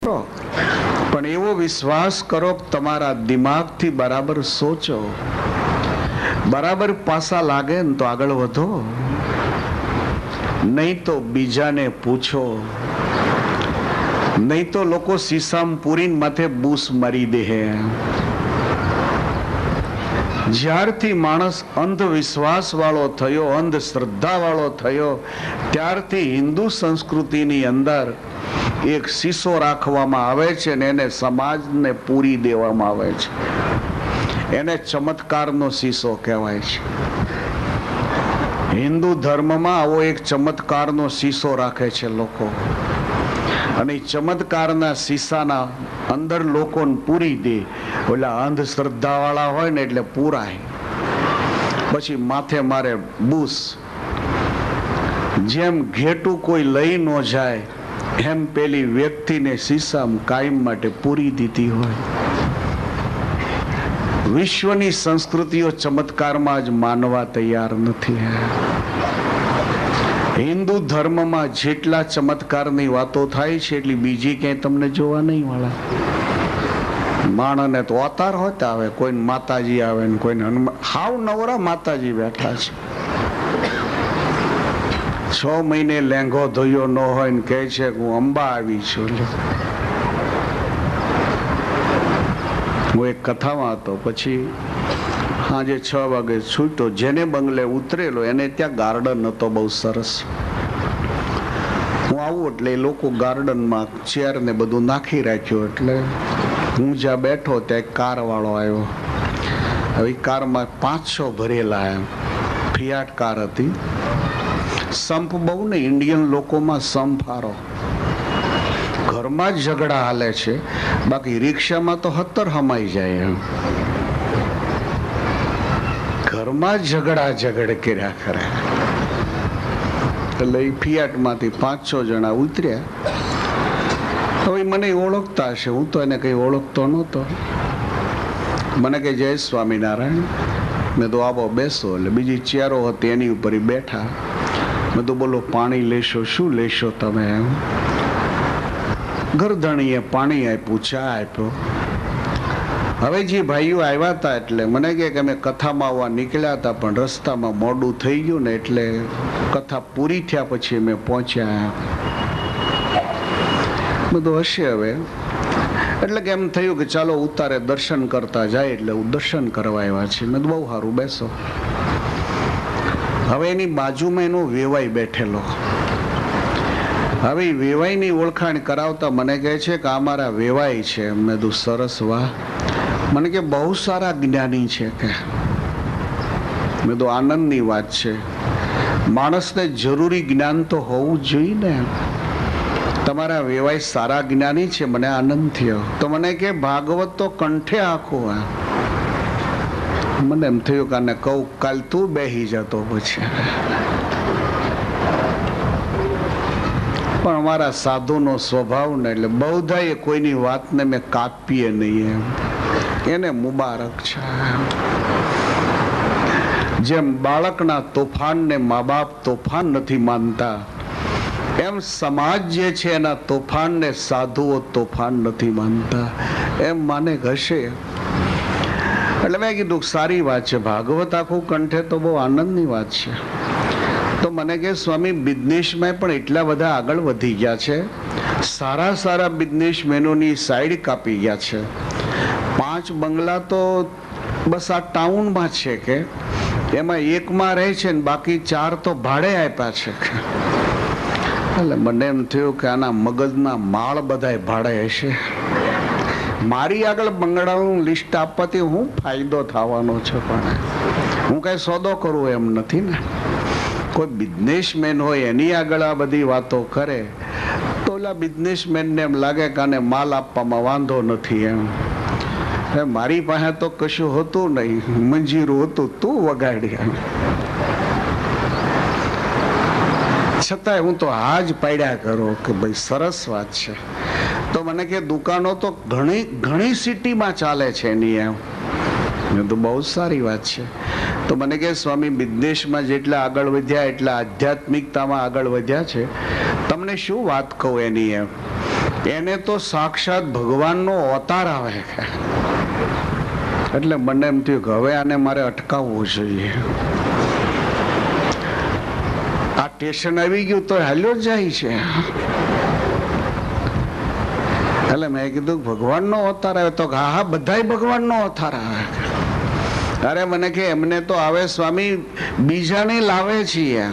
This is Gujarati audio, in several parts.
પણ એવો વિશ્વાસ કરો કે તમારા દિમાગથી બરાબર સોચો, બરાબર પાસા લાગે ને તો આગળ વધો, નહીં તો બીજાને પૂછો, નહીં તો લોકો સીસામ પૂરીને માથે બૂસ મારી દે. જ્યારથી માણસ અંધવિશ્વાસ વાળો થયો, અંધશ્રદ્ધા વાળો થયો, ત્યારથી હિન્દુ સંસ્કૃતિની અંદર એક શીશો રાખવામાં આવે છે ને એને સમાજને પૂરી દેવામાં આવે છે. એને ચમત્કારનો શીશો કહેવાય છે. હિન્દુ ધર્મમાં આવો એક ચમત્કારનો શીશો રાખે છે લોકો, અને ચમત્કારના શીશાના અંદર લોકોને પૂરી દે. ઓલા અંધશ્રદ્ધા વાળા હોય ને એટલે પૂરાય, પછી માથે મારે બૂસ. જેમ ઘેટું કોઈ લઈ ન જાય એમ પેલી વ્યક્તિને શીશામાં કાયમ માટે પૂરી દીધી હોય. વિશ્વની સંસ્કૃતિઓ ચમત્કારમાં જ માનવા તૈયાર નથી. હિન્દુ ધર્મમાં જેટલા ચમત્કારની વાતો થાય છે એટલી બીજી ક્યાંય તમને જોવા નહીં મળે. માણસને તો અવતાર હોતા આવે, કોઈને માતાજી આવે ને કોઈને હનુમાન. હાવ નવરા માતાજી બેઠા છે. 6 મહિને લેંઘો ધોયો ન હોય ને કહે છે કે હું અંબા આવી છું. હું એક કથામાં હતો, પછી સાંજે 6 વાગે છૂટો. જેને બંગલે ઉતરેલો એને ત્યાં ગાર્ડન હતો બહુ સરસ. હું આવું એટલે એ લોકો ગાર્ડનમાં ચેર ને બધું નાખી રાખ્યું. એટલે હું જ્યાં બેઠો ત્યાં કાર વાળો આવ્યો. હવે કારમાં 500 ભરેલા એમ ફિયાટ કાર હતી. સંપ બહુ ને, ઇન્ડિયન લોકોમાં સંપ હારો. ઘરમાં જ ઝઘડા હાલે છે, બાકી રિક્ષામાં તો 17 હમાઈ જાય. એમ ઘરમાં ઝઘડા ઝઘડ કર્યા કરે. એટલે એ ફિયાટમાંથી 5-6 જણા ઉતર્યા. હવે મને ઓળખતા હશે, હું તો એને કઈ ઓળખતો નહોતો. મને કે જય સ્વામિનારાયણ. મેં તો આવો બેસો. એટલે બીજી ચેરો હતી એની ઉપર બેઠા. મેં તો બોલો પાણી લેશો? શું લેશો તમે? એમ ગરદણીએ પાણી આપ્યું, ચા આપ્યો. હવે જે ભાઈઓ આવ્યા હતા એટલે મને કે અમે કથામાં આવવા નીકળ્યા હતા, પણ રસ્તામાં મોડું થઈ ગયું ને એટલે કથા પૂરી થયા પછી અમે પહોંચ્યા. બધું હશે હવે. એટલે કે એમ થયું કે ચાલો ઉતારે દર્શન કરતા જાય, એટલે હું દર્શન કરવા આવ્યા છીએ. મેં બહુ સારું, બેસો. હવે એની બાજુમાં એનો વેવાઈ બેઠેલો. હવે વેવાઈની ઓળખાણ કરાવતા મને કહે છે કે આ મારા વેવાઈ છે. મેં કીધું સરસ, વાહ. મને કે બહુ સારા જ્ઞાની છે. કે મેં તો આનંદની વાત છે. માણસને જરૂરી જ્ઞાન તો હોવું જોઈએ ને. તમારા વેવાઈ સારા જ્ઞાની છે, મને આનંદ થયો. તો મને કે ભાગવત તો કંઠે આખું. મને એમ થયું કે આને કહું કાલ તું બેહી જતો. પછી પણ અમારા સાધુનો સ્વભાવ ને એટલે બહુધાએ કોઈની વાતને મેં કાપીએ નહીં. એને મુબારક છે. જેમ બાળકના તોફાનને મા બાપ તોફાન નથી માનતા, એમ સમાજ જે છે એના તોફાનને સાધુઓ તોફાન નથી માનતા. એમ માને હશે. એટલે મેં કીધું સારી વાત છે. ભાગવત આખું કંઠે તો બહુ આનંદની વાત છે. તો મને કે સ્વામી બિઝનેસમાં પણ એટલા બધા આગળ વધી ગયા છે. સારા સારા બિઝનેસમેનોની સાઈડ કાપી ગયા છે. 5 બંગલા તો બસ આ ટાઉનમાં છે, કે એમાં એકમાં રહે છે ને બાકી 4 તો ભાડે આપ્યા છે. એટલે મને એમ થયું કે આના મગજના માળ બધા ભાડે હશે. મારી આગળ બંગલાનું લિસ્ટ આપવાથી હું ફાયદો થવાનો છે? પણ હું કઈ સોદો કરું એમ નથી ને. કોઈ બિઝનેસમેન હોય એની આગળ આ બધી વાતો કરે તો ઓલા બિઝનેસમેનને એમ લાગે કે આને માલ આપવામાં વાંધો નથી. એમ મારી પાસે તો કશું હતું નહીં, મંજીરું હતું, તું વગાડી. છતાંય હું તો હાજ પાડ્યા કરો કે ભાઈ સરસ વાત છે. તો મને કે દુકાનો તો ઘણી સિટીમાં ચાલે છે એની. એમ મેં તો બહુ સારી વાત છે. તો મને કે સ્વામી બિઝનેસમાં જેટલા આગળ વધ્યા એટલા આધ્યાત્મિકતામાં આગળ વધ્યા છે. તમને શું વાત કહું એની. એમ એને તો સાક્ષાત ભગવાનનો અવતાર આવે છે. એટલે મને એમ થયું કે હવે આને મારે અટકાવવું જોઈએ. આ સ્ટેશન આવી ગયું તો હાલ્યો જ જાય છે. એટલે મેં કીધું ભગવાનનો અવતાર આવે તો હા બધાય ભગવાનનો અવતાર આવે. અરે મને કે એમને તો આવે સ્વામી, બીજાને લાવે છીએ.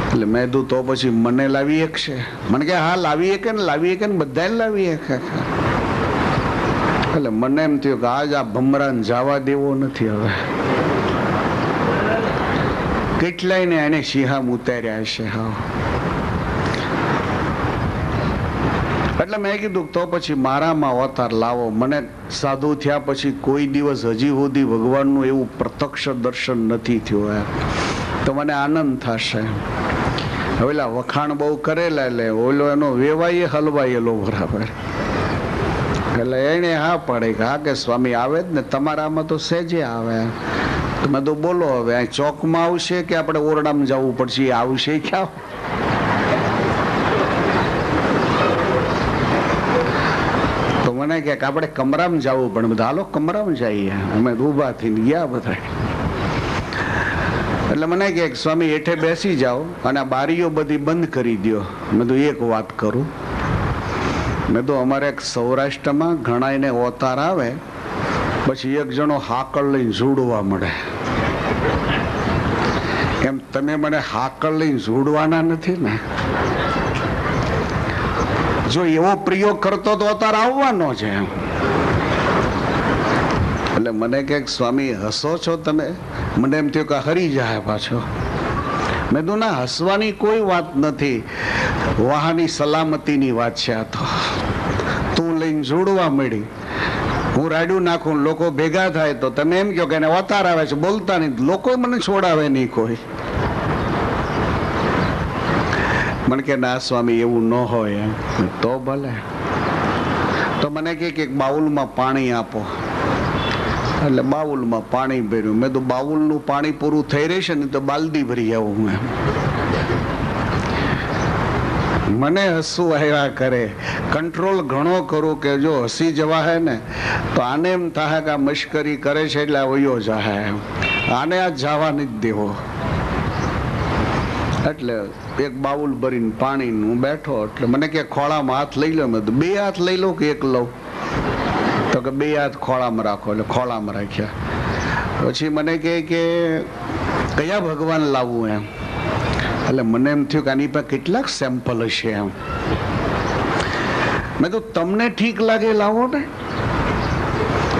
એટલે મેં કીધું તો પછી મને લાવી શકશે? મને કે હા લાવી શકે ને, લાવી શકે ને, બધાને લાવી શકે. એટલે મને એમ થયું કે આજ આ ભમરાને જવા દેવો નથી. હવે કેટલાય ને એને સિંહામ ઉતાર્યા હશે. હા, એટલે મેં કીધું તો પછી મારામાં અવતાર લાવો. મને સાધુ થયા પછી કોઈ દિવસ હજી સુધી ભગવાનનું એવું પ્રત્યક્ષ દર્શન નથી થયું. તો મને આનંદ થશે. હવે વખાણ બહુ કરેલા એટલે ઓલો એનો વેવાય હલવાયેલો બરાબર. એટલે એને હા પડે કે હા કે સ્વામી આવે જ ને, તમારામાં તો સહેજે આવે. તમે તો બોલો હવે આ ચોકમાં આવશે કે આપણે ઓરડામાં જવું પડશે? આવશે ક્યાં? તો મને કે આપણે કમરામાં જવું પણ બધા હાલો કમરામાં જઈએ. અમે ઊભા થઈને ગયા બધા. એટલે મને કે સ્વામી હેઠે બેસી જાઓ અને આ બારીઓ બધી બંધ કરી દો. મેં તો એક વાત કરું. મેં તો અમારે સૌરાષ્ટ્રમાં ઘણા એને અવતાર આવે પછી એક જણો હાકળ લઈને ઝૂડવા મળે. એમ તમે મને હાકળ લઈને ઝૂડવાના નથી ને? જો એવો પ્રયોગ કરતો તો અવતાર આવવાનો છે. એટલે મને કે સ્વામી હસો છો તમે? મને એમ થયું કે હરી જાય પાછો. મેં તો ના, હસવાની કોઈ વાત નથી, વાહની સલામતીની વાત છે. આ તો તું લઈને જોડવા મળી, હું રાડ્યું નાખું, લોકો ભેગા થાય તો તમે એમ કહો કે એને અવતાર આવે છે, બોલતા નહીં. લોકો મને છોડાવે નહીં કોઈ. મને કે ના સ્વામી એવું ન હોય. તો ભલે. તો મને કે એક બાઉલમાં પાણી આપો. એટલે બાઉલમાં પાણી ભર્યું. મેં તો બાઉલનું પાણી પૂરું થઈ રહેશે ને તો બાલદી ભરી આવું. મને હસવું આવ્યા કરે. કંટ્રોલ ઘણો કરું કે જો હસી જવા હે ને તો આને એમ થાય કે આ મશ્કરી કરે છે એટલે વયો જાય, આને આ જવા નથી દેવો. એટલે એક બાઉલ ભરીને પાણી હું બેઠો. એટલે મને કે ખોળામાં હાથ લઈ લો. મેં તો બે હાથ લઈ લો કે એક લઉં? તો કે બે હાથ ખોળામાં રાખો. એટલે ખોળામાં રાખ્યા. પછી મને કે કયા ભગવાન લાવવું એમ? એટલે મને એમ થયું કે આની પાસે કેટલાક સેમ્પલ હશે એમ. મેં તો તમને ઠીક લાગે લાવો ને.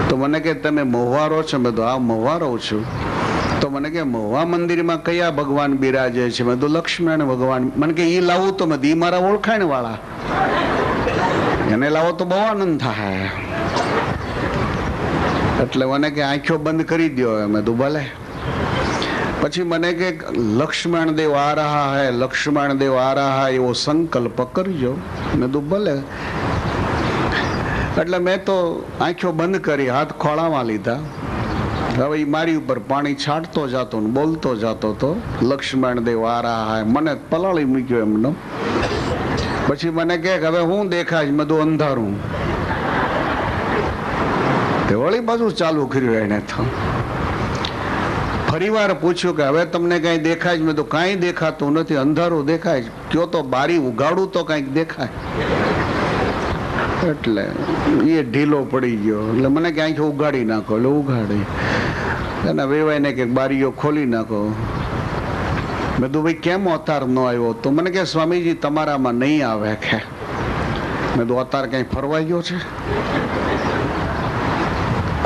તો મને કે તમે મહુવારો છો? મેં તો આ મહુવારો છું. તો મને કે મહુવા મંદિરમાં કયા ભગવાન બિરાજે છે? મેં તો લક્ષ્મણ ભગવાન. મને કે એ લાવું તો મેં મારા ઓળખાણ વાળા, એને લાવો તો બહુ આનંદ થાય. એટલે મને કે આંખો બંધ કરી દો. મેં તો ભલે. પછી મને કે લક્ષ્મણ દેવ આ રહા હૈ, લક્ષ્મણ દેવ આ રહા હૈ, એવો સંકલ્પ કરજો. મેં તો ભલે. એટલે મેં તો આંખો બંધ કરી, હાથ ખોળામાં લીધા. હવે એ મારી ઉપર પાણી છાંટતો જતો ને બોલતો જતો તો લક્ષ્મણ દેવ આ રહા હૈ. મને પલાળી મૂક્યો એમનો. પછી મને કે હવે હું દેખાય? મેં તો અંધારું. તે વળી બાજુ ચાલુ કર્યું એને. તો ફરી વાર પૂછ્યું કે હવે તમને કઈ દેખાય? મેં તો કાંઈ દેખાતું નથી, અંધારું દેખાય. કયો તો બારી ઉગાડું તો કઈક દેખાય. એટલે એ ઢીલો પડી ગયો. એટલે મને ક્યાંક ઉગાડી નાખો. એટલે ઉગાડી અને વેવાઈને કે બારીઓ ખોલી નાખો. મેં તો ભાઈ કેમ અવતાર ન આવ્યો? તો મને કે સ્વામીજી તમારામાં નહીં આવે કે. મેં તો અવતાર કઈ ફરવા ગયો છે?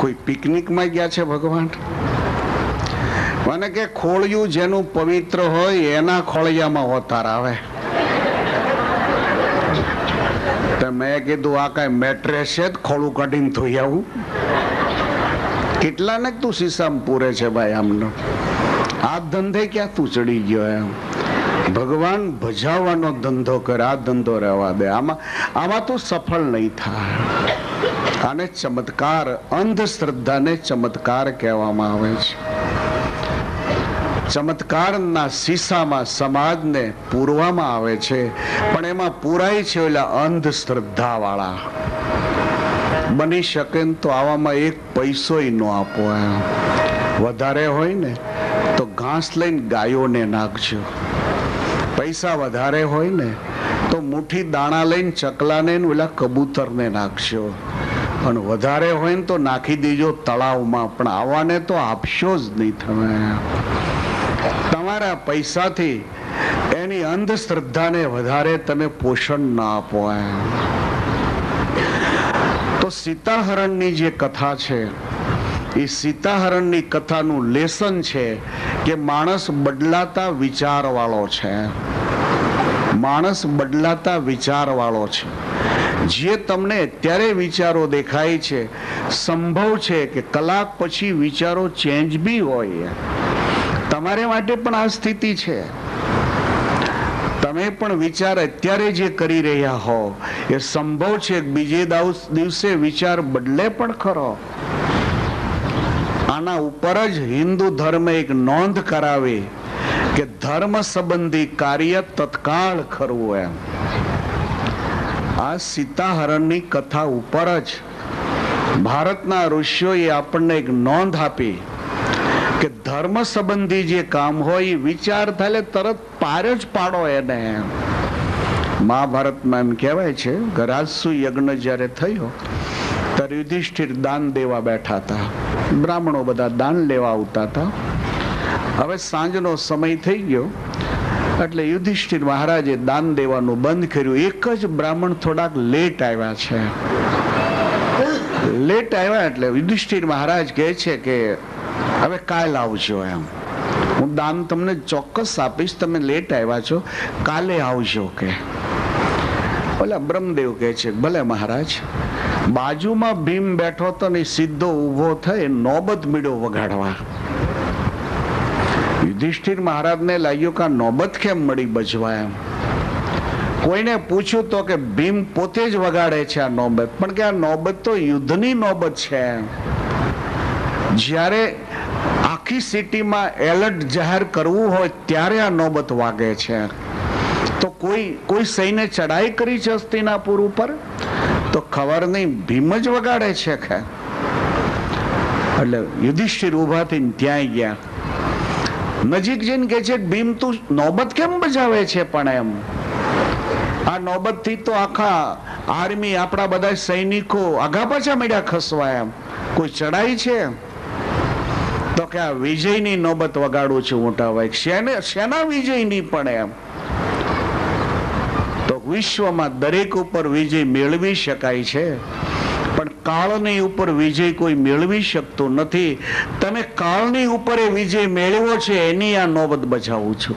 કોઈ પિકનિકમાં ગયા છે ભગવાન? મને કે ખોળિયું જેનું પવિત્ર હોય એના ખોળિયામાં અવતાર આવે. મેં કીધું આ કઈ મેટ્રેસ છે ખોળું કાઢીને ધોઈ આવું? કેટલા ને તું સીસામ પૂરે છે ભાઈ. આમનો આ ધંધે ક્યાં તું ચડી ગયો એમ? ભગવાન ભજાવવાનો ધંધો કરે, આ ધંધો રહેવા દે. આમાં તું સફળ નહીં થાય. આને ચમત્કાર, અંધશ્રદ્ધાને ચમત્કાર કહેવામાં આવે છે. ચમત્કારના શીશામાં સમાજને પૂરવામાં આવે છે, પણ એમાં પૂરાય છે ઓલા અંધશ્રદ્ધા વાળા. બની શકે તો આવામાં એક પૈસોય ન આપો. વધારે હોય ને તો ઘાસ લઈને ગાયોને નાખજો. પૈસા વધારે હોય ને તો મુઠ્ઠી દાણા લઈને ચકલાને ઓલા કબૂતરને નાખજો. અને વધારે હોય ને તો નાખી દેજો તળાવમાં, પણ આવાને તો આપશો જ નહીં. તમે તમારા પૈસાથી એની અંધશ્રદ્ધાને વધારે તમે પોષણ ના આપો. તો સીતાહરણની જે કથા છે એ સીતાહરણની કથાનું લેસન છે કે માણસ બદલાતા વિચાર વાળો છે. માણસ બદલાતા વિચાર વાળો છે. જે તમને અત્યારે વિચારો દેખાય છે, સંભવ છે કે કલાક પછી વિચારો ચેન્જ બી હોય. તમારે માટે પણ આ સ્થિતિ છે. તમે પણ વિચાર અત્યારે જે કરી રહ્યા હો એ સંભવ છે કે બીજે દિવસે વિચાર બદલે પણ ખરો. આના ઉપર જ હિન્દુ ધર્મ એક નોંધ કરાવે કે ધર્મ સંબંધી કાર્ય તત્કાળ કરવું. એમ આ સીતાહરણની કથા ઉપર જ ભારતના ઋષિઓએ આપણને એક નોંધ આપી કે ધર્મ સંબંધી જે કામ હોય એ વિચાર થાય તરત પાર જ પાડો એને. મહાભારતમાં એમ કહેવાય છે ગરાસુ યજ્ઞ જ્યારે થયો ત્યારે યુધિષ્ઠિર દાન દેવા બેઠા હતા. બ્રાહ્મણો બધા દાન લેવા આવતા હતા. હવે સાંજનો સમય થઈ ગયો એટલે યુધિષ્ઠિર મહારાજે દાન દેવાનું બંધ કર્યું. એક જ બ્રાહ્મણ થોડાક લેટ આવ્યા છે. લેટ આવ્યા એટલે યુધિષ્ઠિર મહારાજ કહે છે કે હવે કાલ આવજો. એમ હું દાન તમને ચોક્કસ આપીશ, તમે લેટ આવ્યા છો, કાલે આવજો. કે ઓલા બ્રહ્મદેવ કહે છે ભલે મહારાજ. બાજુમાં ભીમ બેઠો તો ને સીધો ઉભો થઈ નોબત મીડો વગાડવા. યુધિષ્ઠિર મહારાજને લાગ્યું કે નોબત કેમ મળી બજવા. એમ કોઈને પૂછ્યું તો કે ભીમ પોતે જ વગાડે છે આ નોબત, પણ કે આ નોબત તો યુદ્ધની નોબત છે. જ્યારે આખી સિટીમાં એલર્ટ જાહેર કરવું હોય ત્યારે આ નોબત વાગે છે. તો કોઈ સૈન્ય ચડાઈ કરી છે હસ્તિનાપુર ઉપર તો ખબર નહીં, ભીમ જ વગાડે છે. એટલે યુધિષ્ઠિર ઉભા થઈને ત્યાં ગયા. નજીક જઈને કે છે ભીમ તું નોબત કેમ બજાવે છે? પણ એમ આ નોબત થી તો આખા આર્મી આપણા બધા સૈનિકો આગા પાછા મળ્યા ખસવા. એમ કોઈ ચડાઈ છે? તો કે આ વિજયની નોબત વગાડું છું મોટા ભાઈ. શેના વિજયની? પણ એમ તો વિશ્વમાં દરેક ઉપર વિજય મેળવી શકાય છે, પણ કાળની ઉપર વિજય કોઈ મેળવી શકતું નથી. તમે કાળની ઉપર વિજય મેળવ્યો છે એની આ નોબત બજાવું છું.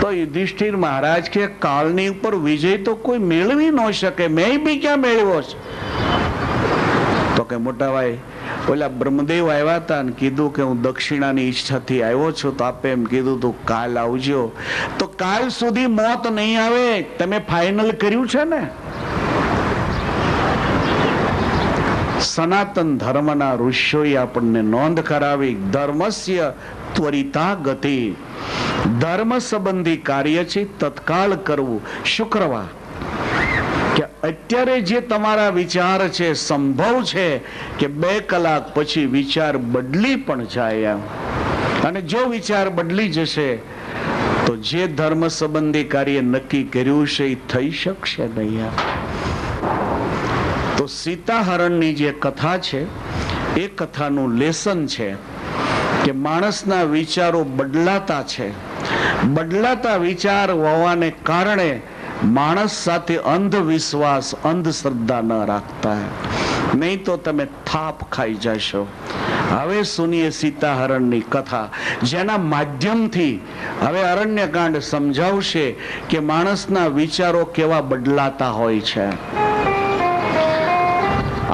તો યુધિષ્ઠિર મહારાજ કે કાળની ઉપર વિજય તો કોઈ મેળવી ન શકે, મેં બી ક્યાં મેળવ્યો છે? તો કે મોટા ભાઈ ઓલા બ્રહ્મદેવ આવ્યા હતા ને કીધું કે હું દક્ષિણાની ઈચ્છાથી આવ્યો છું, તો આપે એમ કીધું તું કાલ આવજો. તો કાલ સુધી મોત નહીં આવે તમે ફાઇનલ કર્યું છે ને. સનાતન ધર્મના ઋષિઓએ આપણને નોંધ કરાવી ધર્મસ્ય ત્વરિતા ગતિ. ધર્મ સંબંધી કાર્ય છે તત્કાળ કરવું. શુક્રવાર કે અત્યારે જે તમારા વિચાર છે સંભવ છે કે 2 કલાક પછી વિચાર બદલી પણ જાય. અને જો વિચાર બદલી જશે તો જે ધર્મ સંબંધી કાર્ય નક્કી કર્યું છે એ થઈ શકશે નહીં. તો સીતાહરણની જે કથા છે એ કથાનું લેસન છે કે માણસના વિચારો બદલાતા છે. બદલાતા વિચાર હોવાને કારણે માણસ સાથે અંધવિશ્વાસ અંધશ્રદ્ધા ન રાખતા, નહીં તો તમે થાપ ખાઈ જશો. હવે સુનીએ સીતાહરણની કથા, જેના માધ્યમથી હવે અરણ્યકાંડ સમજાવશે કે માણસના વિચારો કેવા બદલાતા હોય છે.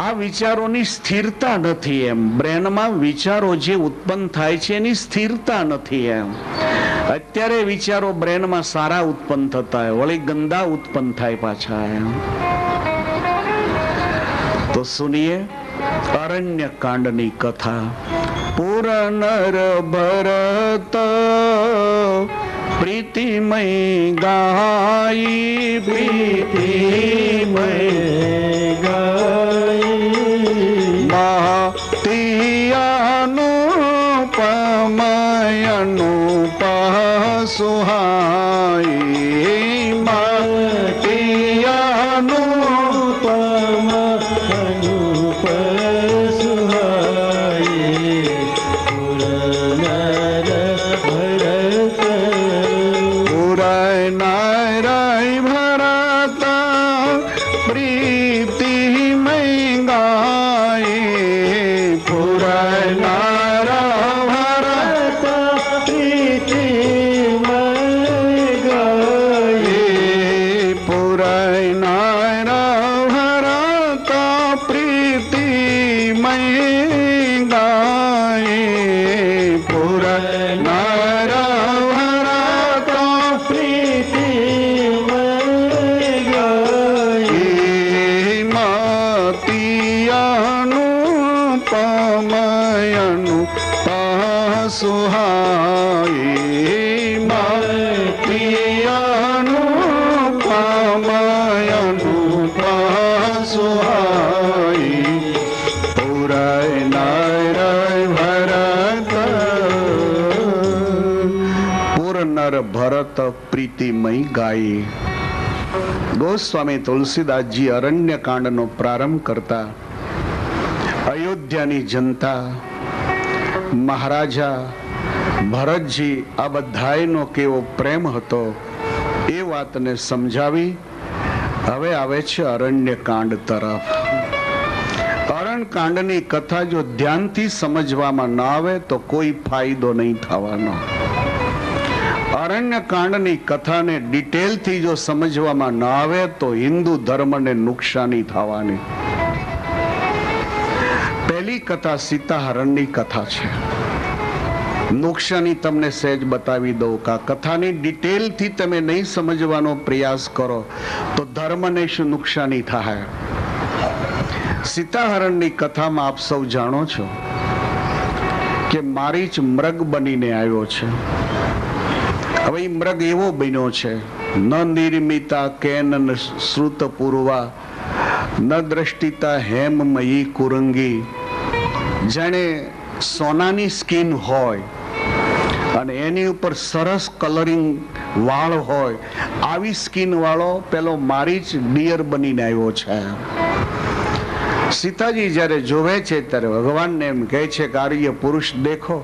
આ વિચારોની સ્થિરતા નથી. એમ બ્રેનમાં વિચારો જે ઉત્પન્ન થાય છે એની સ્થિરતા નથી. એમ અત્યારે વિચારો બ્રેનમાં સારા ઉત્પન્ન થતા હોય, વળી ગંદા ઉત્પન્ન થાય પાછા. એમ તો સુનીએ અરણ્ય કાંડની કથા. પુર નર ભરત પ્રીતિમય ગાઈ, પ્રીતિમય ગાઈ, મહતિયાનું પમયનું પસુહાઈ, મહતિયાનું પમયનું પસુહાઈ. ભરત પ્રીતિમય ગાયે. ગોસ્વામી તુલસીદાસજી અરણ્ય કાંડનો પ્રારંભ કરતા અયોધ્યાની જનતા, મહારાજા ભરતજી આ બધાયનો કેવો પ્રેમ હતો એ વાતને સમજાવી હવે આવે છે અરણ્ય કાંડ તરફ. અરણ્ય કાંડની કથા જો ધ્યાનથી સમજવામાં ન આવે તો કોઈ ફાયદો નહીં થવાનો. અરણ્ય કાંડની કથાને ડિટેલથી જો સમજવામાં ન આવે તો હિન્દુ ધર્મને નુકસાની થવાની. પહેલી કથા સીતાહરણની કથા છે. નુકસાની તમને સહેજ બતાવી દઉં કે આ કથાની ડિટેલથી તમે નહીં સમજવાનો પ્રયાસ કરો તો ધર્મને શું નુકસાની થાય. સીતાહરણની કથામાં આપ સૌ જાણો છો કે મારીચ મૃગ બનીને આવ્યો છે. હવે એ મૃગ એવો બન્યો છે, ન નિર્મિતા કેન શ્રુત પૂર્વા ન દ્રષ્ટિતા હેમમયી કુરંગી. જાણે સોનાની સ્કિન હોય અને એની ઉપર સરસ કલરિંગ વાળ હોય, આવી સ્કિન વાળો પેલો મારીચ ડિયર બનીને આવ્યો છે. સીતાજી જ્યારે જોવે છે ત્યારે ભગવાનને એમ કહે છે કે આર્ય પુરુષ દેખો,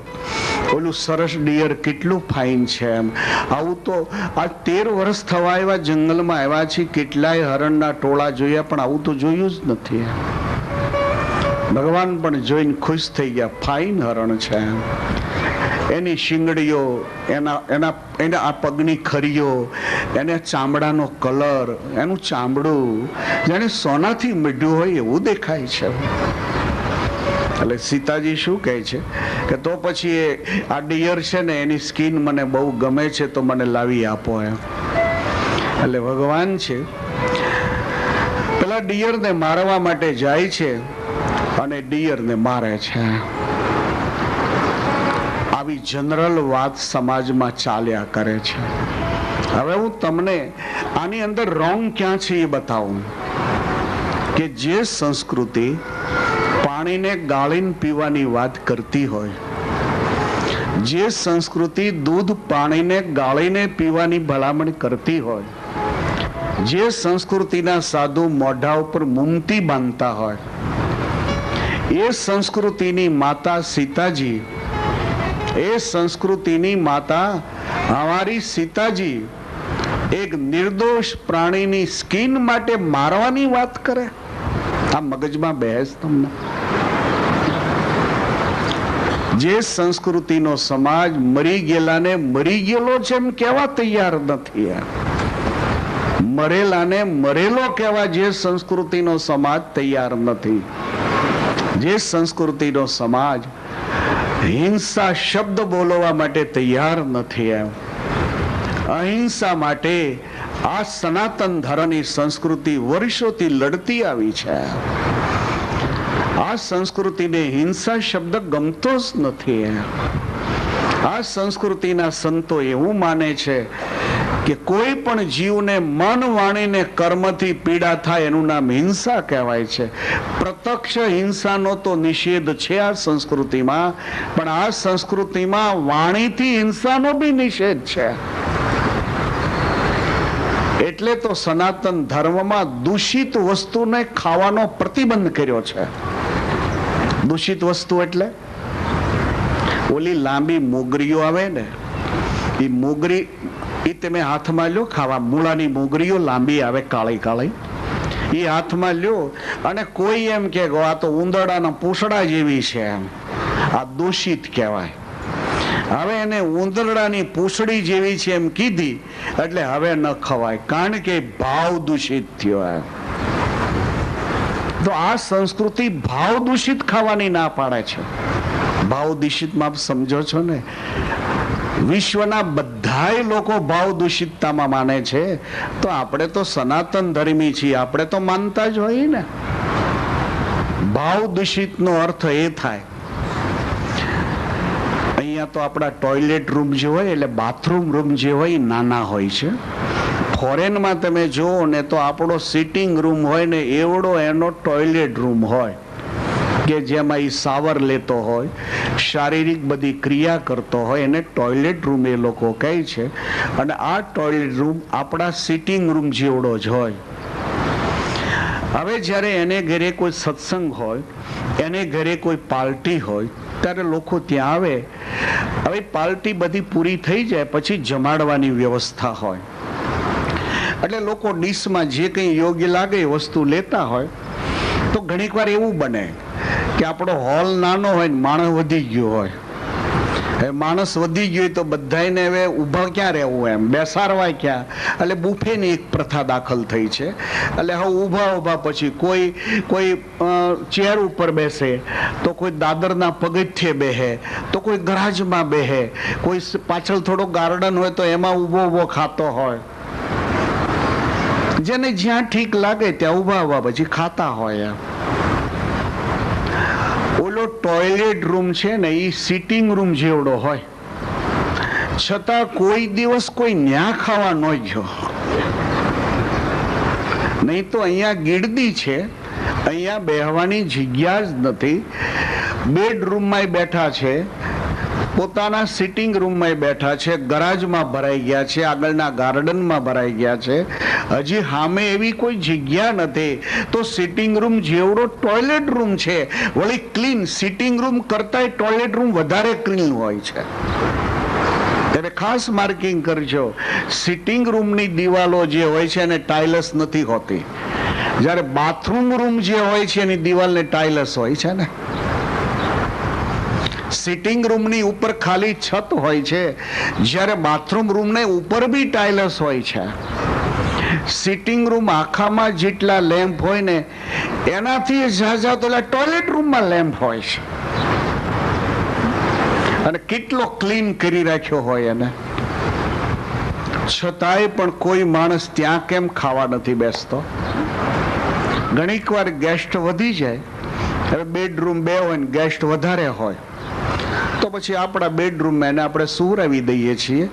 ઓલું સરસ ડિયર કેટલું ફાઇન છે. એમ આવું તો આ 13 વર્ષ થવા આવ્યા, જંગલમાં આવ્યા છે, કેટલાય હરણના ટોળા જોયા પણ આવું તો જોયું જ નથી. ભગવાન પણ જોઈને ખુશ થઈ ગયા, ફાઇન હરણ છે. એની શિંગડીઓ, એના આ પગની ખરીઓ, એને ચામડાનો કલર, એનું ચામડું જાણે સોનાથી મઢ્યું હોય એવું દેખાય છે. એટલે સીતાજી શું કહે છે કે તો પછી આ ડિયર છે ને એની સ્કિન મને બહુ ગમે છે તો મને લાવી આપો એમ. એટલે ભગવાન છે પેલા ડિયરને મારવા માટે જાય છે અને ડિયરને મારે છે. આવી જનરલ વાત સમાજમાં ચાલ્યા કરે છે. હવે હું તમને આની અંદર રોંગ ક્યાં છે એ બતાવું કે જે સંસ્કૃતિ પાણીને ગાળીને પીવાની વાત કરતી હોય, જે સંસ્કૃતિ દૂધ પાણીને ગાળીને પીવાની ભલામણ કરતી હોય, જે સંસ્કૃતિના સાધુ મોઢા ઉપર મુમતી બાંધતા હોય, એ સંસ્કૃતિની માતા સીતાજી, એ સંસ્કૃતિની માતા અમારી સીતાજી એક નિર્દોષ પ્રાણીની સ્કિન માટે મારવાની વાત કરે. આ મગજમાં બેસ તમને. જે સંસ્કૃતિનો સમાજ મરી ગયેલાને મરી ગયેલો છે એમ કહેવા તૈયાર નથી. મરેલાને મરેલો કહેવા જે સંસ્કૃતિનો સમાજ તૈયાર નથી. જે સંસ્કૃતિનો સમાજ હિંસા શબ્દ બોલવા માટે તૈયાર નથી. એમ અહિંસા માટે આ સનાતન ધર્મની સંસ્કૃતિ વર્ષોથી લડતી આવી છે. આ સંસ્કૃતિને હિંસા શબ્દ ગમતો જ નથી. આ સંસ્કૃતિના સંતો એવું માને છે કે કોઈ પણ જીવને મન વાણીને કર્મથી પીડા થાય એનું નામ હિંસા કહેવાય છે. પ્રત્યક્ષ હિંસાનો તો નિષેધ છે આ સંસ્કૃતિમાં, પણ આ સંસ્કૃતિમાં વાણીથી હિંસાનો બી નિષેધ છે. એટલે તો સનાતન ધર્મમાં દૂષિત વસ્તુને ખાવાનો પ્રતિબંધ કર્યો છે. દૂષિત વસ્તુ એટલે ઓલી લાંબી મોગરીઓ આવે ને, એ મોગરી એ તમે હાથમાં લ્યો, ખાવા મૂળાની મોગરીઓ લાંબી આવે કાળી કાળી, એ હાથમાં લ્યો અને કોઈ એમ કે આ તો ઉંદરડાના પૂંછડા જેવી છે, એમ આ દૂષિત કહેવાય. હવે એને ઉંદરડાની પૂંછડી જેવી છે એમ કીધી એટલે હવે ન ખવાય, કારણ કે ભાવ દૂષિત થયો. તો આ સંસ્કૃતિ ભાવ દૂષિત ખાવાની ના પાડે છે. ભાવ દૂષિતમાં સમજો છો ને, વિશ્વના બધાય લોકો ભાવ દૂષિતતામાં માને છે, તો આપણે તો સનાતન ધર્મી છીએ, આપણે તો માનતા જ હોઈએ ને. ભાવ દૂષિતનો અર્થ એ થાય, અહીંયા તો આપણા ટોયલેટ રૂમ જે હોય એટલે બાથરૂમ રૂમ જે હોય એ નાના હોય છે. ફોરેનમાં તમે જુઓ ને તો આપણો સિટિંગ રૂમ હોય ને એવડો એનો ટોયલેટ રૂમ હોય, કે જેમાં એ સાવર લેતો હોય, શારીરિક બધી ક્રિયા કરતો હોય, એને ટોયલેટ રૂમ એ લોકો કહે છે. અને આ ટોયલેટ રૂમ આપણા સિટિંગ રૂમ જેવડો જ હોય. હવે જ્યારે એને ઘરે કોઈ સત્સંગ હોય, એને ઘરે કોઈ પાર્ટી હોય, ત્યારે લોકો ત્યાં આવે. હવે પાર્ટી બધી પૂરી થઈ જાય પછી જમાડવાની વ્યવસ્થા હોય, એટલે લોકો ડીશમાં જે કંઈ યોગ્ય લાગે એ વસ્તુ લેતા હોય. તો ઘણીક વાર એવું બને કે આપણો હોલ નાનો હોય ને માણસ વધી ગયો હોય. હવે માણસ વધી ગયો હોય તો બધાને હવે ઊભા ક્યાં રહેવું, એમ બેસાડવાય ક્યાં, એટલે બુફેની એક પ્રથા દાખલ થઈ છે. એટલે હવે ઊભા પછી કોઈ ચેર ઉપર બેસે, તો કોઈ દાદરના પગથિયે બેહે, તો કોઈ ગરાજમાં બેહે, કોઈ પાછળ થોડો ગાર્ડન હોય તો એમાં ઊભો ખાતો હોય. જેને જ્યાં ઠીક લાગે ત્યાં ઊભા પછી ખાતા હોય. ઓલો ટોયલેટ રૂમ છે ને એ સિટિંગ રૂમ જેવડો હોય, છતાં કોઈ દિવસ કોઈ ન્યા ખાવા ન ગયો. નહીં તો અહીંયા ગીરદી છે, અહીંયા બેહવાની જગ્યા જ નથી. બેડરૂમમાં બેઠા છે, પોતાના સિટિંગ રૂમમાં બેઠા છે, ગરાજમાં ભરાઈ ગયા છે, આગળના ગાર્ડનમાં ભરાઈ ગયા છે. હજી સામે એવી કોઈ જગ્યા નથી, તો સિટિંગ રૂમ જેવડો ટોયલેટ રૂમ છે, વળી ક્લીન. સિટિંગ રૂમ કરતા ટોયલેટ રૂમ વધારે ક્લીન હોય છે. ત્યારે ખાસ માર્કિંગ કરજો, સિટિંગ રૂમની દિવાલો જે હોય છે એને ટાઇલ્સ નથી હોતી, જ્યારે બાથરૂમ રૂમ જે હોય છે એની દિવાલને ટાઇલ્સ હોય છે ને. સિટિંગ રૂમની ઉપર ખાલી છત હોય છે, જ્યારે બાથરૂમ રૂમને ઉપર બી ટાઇલ્સ હોય છે. સિટિંગ રૂમ આખામાં જેટલા લેમ્પ હોય ને એનાથી ઝાઝા તો ટોયલેટ રૂમમાં લેમ્પ હોય છે. અને કેટલો ક્લીન કરી રાખ્યો હોય એને, છતાંય પણ કોઈ માણસ ત્યાં કેમ ખાવા નથી બેસતો. ઘણીક વાર ગેસ્ટ વધી જાય, હવે બેડરૂમ 2 હોય ને ગેસ્ટ વધારે હોય, તો પછી આપણા બેડરૂમમાં એને આપણે સુવરાવી દઈએ છીએ.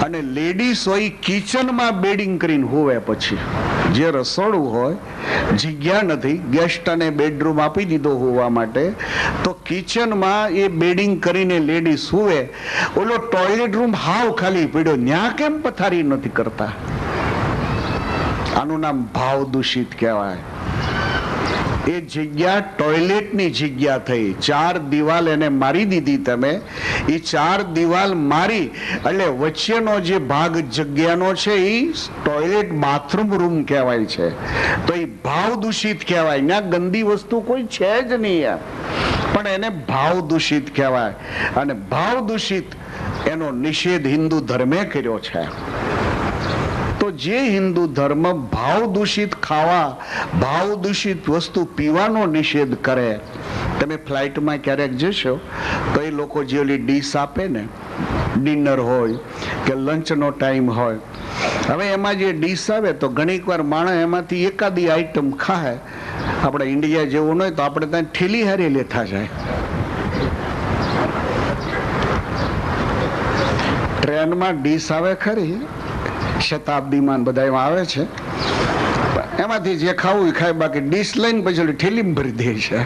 અને લેડીઝ હોય કિચનમાં બેડિંગ કરીને હોવે. પછી જે રસોડું હોય, જગ્યા નથી, ગેસ્ટને બેડરૂમ આપી દીધો હોવા માટે, તો કિચનમાં એ બેડિંગ કરીને લેડીઝ હોવે. ઓલો ટોયલેટ રૂમ હાવ ખાલી પડ્યો, ન્યા કેમ પથારી નથી કરતા? આનું નામ ભાવ દૂષિત કહેવાય. એ જગ્યા ટોયલેટની જગ્યા થઈ. 4 દિવાલ એને મારી દીધી તમે. એ 4 દિવાલ મારી એટલે વચ્ચેનો જે ભાગ જગ્યાનો છે એ ટોયલેટ બાથરૂમ રૂમ કહેવાય છે. તો એ ભાવ દૂષિત કહેવાય. ત્યાં ગંદી વસ્તુ કોઈ છે જ નહીં, પણ એને ભાવ દૂષિત કહેવાય. અને ભાવ દૂષિત એનો નિષેધ હિન્દુ ધર્મે કર્યો છે. તો જે હિન્દુ ધર્મ ભાવ દૂષિત ખાવા, ભાવ દૂષિત વસ્તુ પીવાનો નિષેધ કરે, તમે ફ્લાઇટમાં ક્યારેક જશો તો એ લોકો જે ઓલી ડીશ આપે ને, ડિનર હોય કે લંચનો ટાઈમ હોય, હવે એમાં જે ડીશ આવે તો ઘણીક વાર માણસ એમાંથી એકાદી આઈટમ ખાય. આપણે ઇન્ડિયા જેવું નહીં તો આપણે ત્યાં ઠેલી હારી લેતા જાય. ટ્રેનમાં ડીશ આવે ખરી, શતાબ્દીમાં બધા એમાં આવે છે, એમાંથી જે ખાવું એ ખાય, બાકી ડીશ લઈને પછી ઠેલીમાં ભરી દે છે.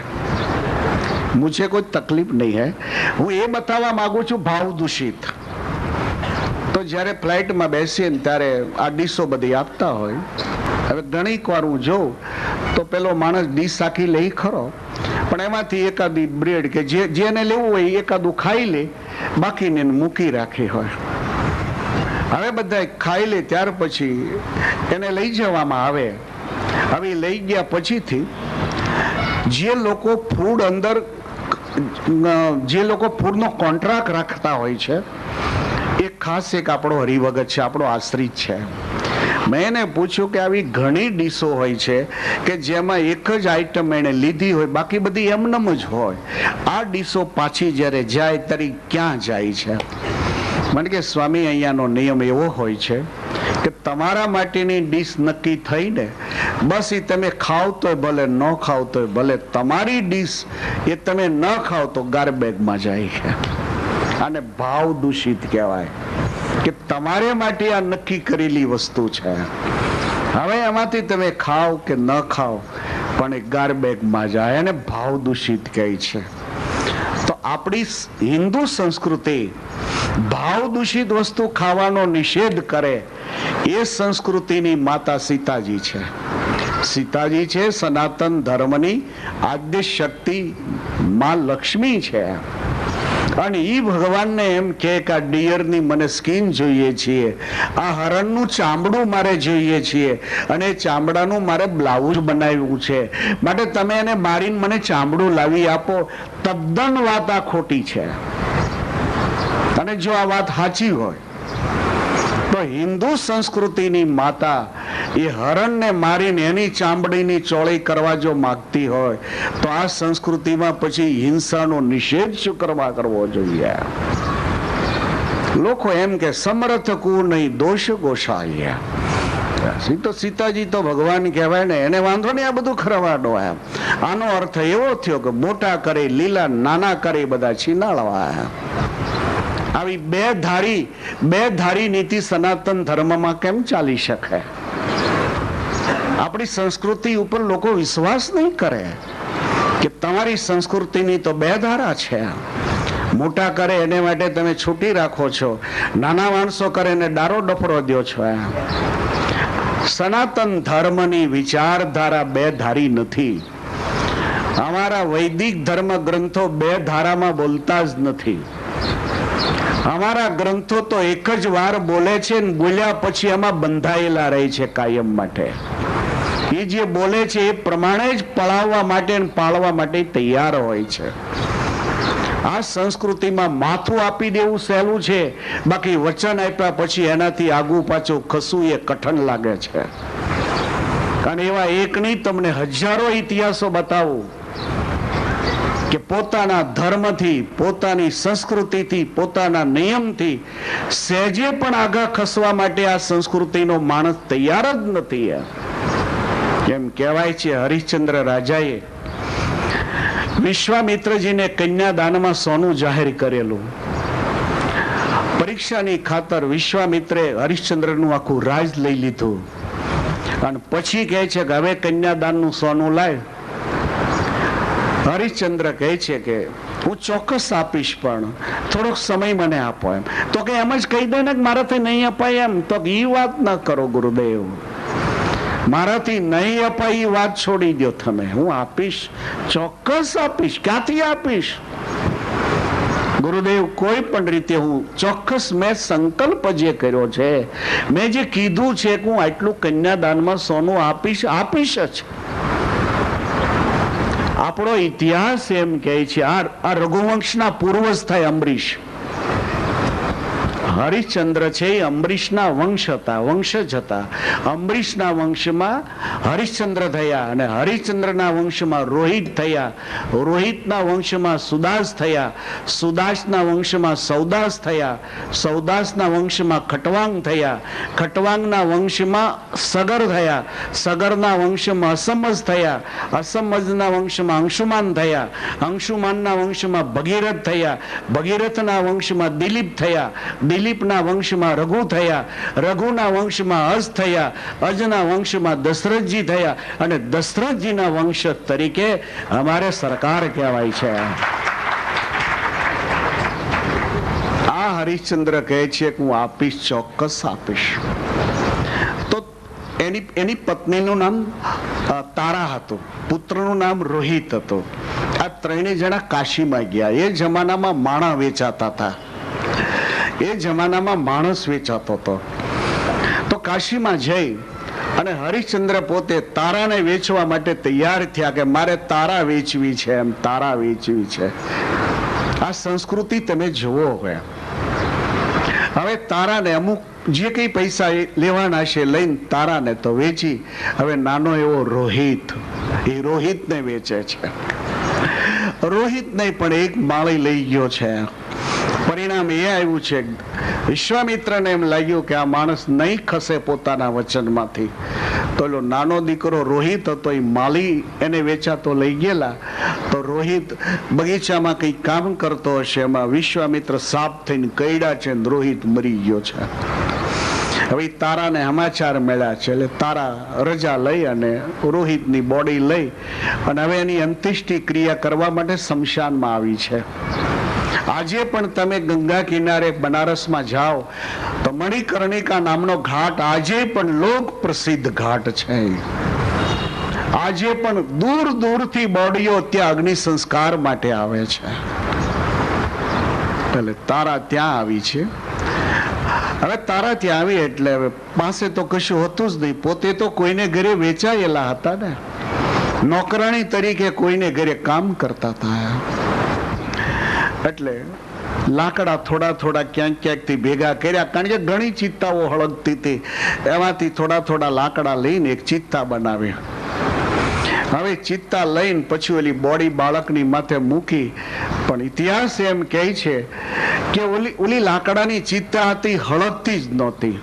મુझे કોઈ તકલીફ નહીં હે. હું એ બતાવવા માંગુ છું ભાવ દૂષિત. તો જ્યારે ફ્લાઇટમાં બેસીએ ને ત્યારે આ ડીશો બધી આપતા હોય. હવે ઘણીક વાર હું જોઉં તો પેલો માણસ ડીશ આખી લઈ ખરો, પણ એમાંથી એકાદી બ્રેડ કે જેને લેવું હોય એકાદું ખાઈ લે, બાકીને મૂકી રાખી હોય. હવે બધા ખાઈ લે ત્યાર પછી એને લઈ જવામાં આવે. હવે લઈ ગયા પછીથી જે લોકો ફૂડ અંદર, જે લોકો ફૂડનો કોન્ટ્રાક્ટ રાખતા હોય છે, એ ખાસ એક આપણો હરિભગત છે, આપણો આશ્રિત છે. મેં એને પૂછ્યું કે આવી ઘણી ડીશો હોય છે કે જેમાં એક જ આઈટમ એને લીધી હોય, બાકી બધી એમનેમ જ હોય. આ ડીશો પાછી જ્યારે જાય ત્યારે ક્યાં જાય છે? મને કે સ્વામી, અહીંયાનો નિયમ એવો હોય છે કે તમારા માટેની ડીશ નક્કી થઈને બસ એ તમે ખાવ તોય ભલે, ન ખાવ તોય ભલે, તમારી ડીશ એ તમે ન ખાવ તો ગાર્બેજમાં જાય છે. આને ભાવ દૂષિત કહેવાય કે તમારે માટે આ નક્કી કરેલી વસ્તુ છે. હવે એમાંથી તમે ખાવ કે ન ખાવ પણ એ ગાર્બેજમાં જાય, અને ભાવ દૂષિત કહે છે. તો આપણી હિન્દુ સંસ્કૃતિ ભાવ દૂષિત વસ્તુ ખાવાનો નિષેધ કરે. એ સંસ્કૃતિની માતા સીતાજી છે. સીતાજી છે સનાતન ધર્મની આદ્ય શક્તિ, માં લક્ષ્મી છે. અને ઈ ભગવાનને એમ કે આ ડિયરની મને સ્કિન જોઈએ છીએ, આ હરણનું ચામડું મારે જોઈએ છીએ, અને ચામડાનું મારે બ્લાઉઝ બનાવ્યું છે, માટે તમે એને મારીને મને ચામડું લાવી આપો. તદ્દન વાત આ ખોટી છે. અને જો આ વાત સાચી હોય તો હિન્દુ સંસ્કૃતિની માતા એ હરણને મારીને એની ચામડીની ચોળી કરવા જો માગતી હોય તો આ સંસ્કૃતિમાં પછી હિંસાનો નિષેધ શું કરવો જોઈએ? લોકો એમ કે સમર્થ કુ નહીં દોષ ગોસાલ્યા. તો સીતાજી તો ભગવાન કહેવાય ને, એને વાંધો નહીં આ બધું ખરવાડો. આનો અર્થ એવો થયો કે મોટા કરે લીલા, નાના કરે બધા છીનાળવા. આવી બે ધારી નીતિ સનાતન ધર્મમાં કેમ ચાલી શકે? આપણી સંસ્કૃતિ ઉપર લોકો વિશ્વાસ નહીં કરે કે તમારી સંસ્કૃતિની તો બે ધારા છે. મોટા કરે એને માટે તમે છૂટી રાખો છો, નાના માણસો કરે એને ડારો ડફરો દો છો. સનાતન ધર્મની વિચારધારા બે ધારી નથી. અમારા વૈદિક ધર્મ ગ્રંથો બે ધારામાં બોલતા જ નથી. અમારા ગ્રંથો તો એક જ વાર બોલે છે, બોલ્યા પછી એમાં બંધાયેલા રહે છે કાયમ માટે. એ જે બોલે છે એ પ્રમાણે જ પળાવવા માટે પાળવા માટે તૈયાર હોય છે. આ સંસ્કૃતિમાં માથું આપી દેવું સહેલું છે, બાકી વચન આપ્યા પછી એનાથી આગુ પાછું ખસવું એ કઠણ લાગે છે. અને એવા એક નહીં, તમને હજારો ઇતિહાસો બતાવું કે પોતાના ધર્મથી, પોતાની સંસ્કૃતિથી, પોતાના નિયમથી સહેજે પણ આગા ખસવા માટે આ સંસ્કૃતિનો માણસ તૈયાર જ નથી. એમ કહેવાય છે હરિશ્ચંદ્ર રાજાએ વિશ્વામિત્રજીને કન્યાદાનમાં સોનું જાહેર કરેલું. પરીક્ષાની ખાતર વિશ્વામિત્રે હરિશ્ચંદ્રનું આખું રાજ લઈ લીધું, અને પછી કહે છે કે હવે કન્યાદાનનું સોનું લાય. હરિશ્ચંદ્ર કહે છે કે હું ચોક્કસ આપીશ, પણ થોડોક સમય મને આપો. એમ તો કે એમ જ કહી દે ને કે મારાથી નહીં અપાય. એમ તો એ વાત ના કરો ગુરુદેવ, મારાથી નહીં અપાય એ વાત છોડી દો તમે. હું આપીશ, ચોક્કસ આપીશ. ક્યાંથી આપીશ ગુરુદેવ? કોઈ પણ રીતે હું ચોક્કસ, મેં સંકલ્પ જે કર્યો છે, મેં જે કીધું છે કે હું આટલું કન્યાદાનમાં સોનું આપીશ જ. આપણો ઇતિહાસ એમ કહે છે, આ રઘુવંશના પૂર્વજ થાય અંબરીશ. હરિશ્ચંદ્ર છે એ અંબરીશના વંશ હતા, વંશજ હતા. અંબરીશના વંશમાં હરિશ્ચંદ્ર થયા અને હરિશ્ચંદ્રના વંશમાં રોહિત થયા, રોહિતના વંશમાં સુદાસ થયા, સુદાસના વંશમાં સૌદાસ થયા, સૌદાસના વંશમાં ખટવાંગ થયા, ખટવાંગના વંશમાં સગર થયા, સગરના વંશમાં અસમજ થયા, અસમજના વંશમાં અંશુમાન થયા, અંશુમાનના વંશમાં ભગીરથ થયા, ભગીરથના વંશમાં દિલીપ થયા, દિલીપના વંશમાં રઘુ થયા, રઘુના વંશમાં અજ થયા, અજના વંશમાં દશરથજી થયા અને દશરથજીના વંશ તરીકે અમારે સરકાર કહેવાય છે. આ હરિશ્ચંદ્ર કહે છે કે હું આપીશ, ચોક્કસ આપીશ. તો એની પત્નીનું નામ તારા હતું, પુત્રનું નામ રોહિત હતું. આ ત્રણેય જણા કાશીમાં ગયા. એ જમાનામાં માણા વેચાતા હતા, એ જમાનામાં માણસ વેચાતો હતો. તો કાશીમાં જઈ અને હરિશ્ચંદ્ર પોતે તારાને વેચવા માટે તૈયાર થયા કે મારે તારા વેચવી છે, એમ તારા વેચવી છે. આ સંસ્કૃતિ તમે જુઓ. હવે તારાને અમુક જે કઈ પૈસા લેવાના છે લઈને તારાને તો વેચી. હવે નાનો એવો રોહિત, એ રોહિતને વેચે છે. રોહિત નહીં પણ એક માળી લઈ ગયો છે. પરિણામ એ આવ્યું છે, વિશ્વામિત્રને એમ લાગ્યું કે આ માણસ નહીં ખસે પોતાના વચનમાંથી. તો એલો નાનો દીકરો રોહિત હતો, એ માલી એને વેચાતો લઈ ગયેલા. તો રોહિત બગીચામાં કઈ કામ કરતો હશે, એમાં વિશ્વામિત્ર સાપ થઈને કઈડા છે, રોહિત મરી ગયો છે. હવે તારાને સમાચાર મળ્યા છે, એટલે તારા રજા લઈ અને રોહિતની બોડી લઈ અને હવે એની અંત્યેષ્ટિ ક્રિયા કરવા માટે સ્મશાનમાં આવી છે. આજે પણ તમે ગંગા કિનારે બનારસમાં જાઓ તો મણિકર્ણિકા નામનો ઘાટ આજે પણ લોક પ્રસિદ્ધ ઘાટ છે. આજે પણ દૂર દૂરથી બોડીઓ ત્યાં અગ્નિ સંસ્કાર માટે આવે છે. એટલે તારા ત્યાં આવી છે. હવે તારા ત્યાં આવી એટલે હવે પાસે તો કશું હતું જ નહીં. પોતે તો કોઈને ઘરે વેચાયેલા હતા ને, નોકરાણી તરીકે કોઈને ઘરે કામ કરતા હતા. એટલે લાકડા થોડા થોડા ક્યાંક ક્યાંકથી ભેગા કર્યા, કારણ કે ઘણી ચિત્તાઓ હળગતી હતી. એમાંથી થોડા થોડા લાકડા લઈને એક ચિત્તા બનાવી. હવે ચિત્તા લઈને પછી ઓલી બોડી બાળકની માથે મૂકી. પણ ઇતિહાસ એમ કહે છે કે ઓલી લાકડાની ચિત્તા હતી, હળગતી જ નહોતી.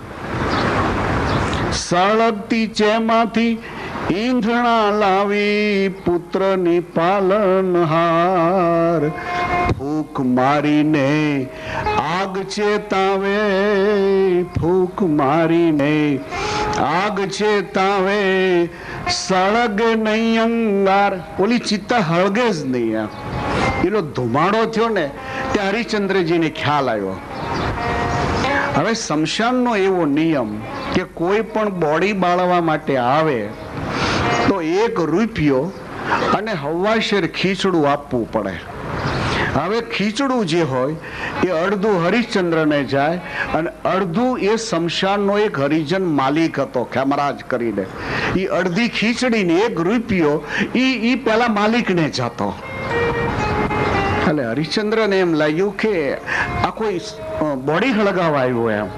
સળગતી ચેમાંથી ઈંધણા લાવી પુત્રની પાલનહાર, ફૂક મારીને આગ ચેતાવે, ફૂક મારીને આગ ચેતાવે, સળગ નહીં અંગાર. ઓલી ચિત્તા હળગે જ નહીં. એનો ધુમાડો થયો ને ત્યાં હરિશ્ચંદ્રજીને ખ્યાલ આવ્યો. હવે સ્મશાનનો એવો નિયમ કે કોઈ પણ બોડી બાળવા માટે આવે તો 1 રૂપિયો અને હવાશેર ખીચડું આપવું પડે. હવે ખીચડું જે હોય એ અડધું હરિશ્ચંદ્રને જાય અને અડધું એ સ્મશાનનો એક હરિજન માલિક હતો ખેમરાજ કરીને. એ અડધી ખીચડીને 1 રૂપિયો ઈ પેલા માલિકને જતો. એટલે હરિશ્ચંદ્રને એમ લાગ્યું કે આ કોઈ બોડી હળગાવા આવ્યો એમ.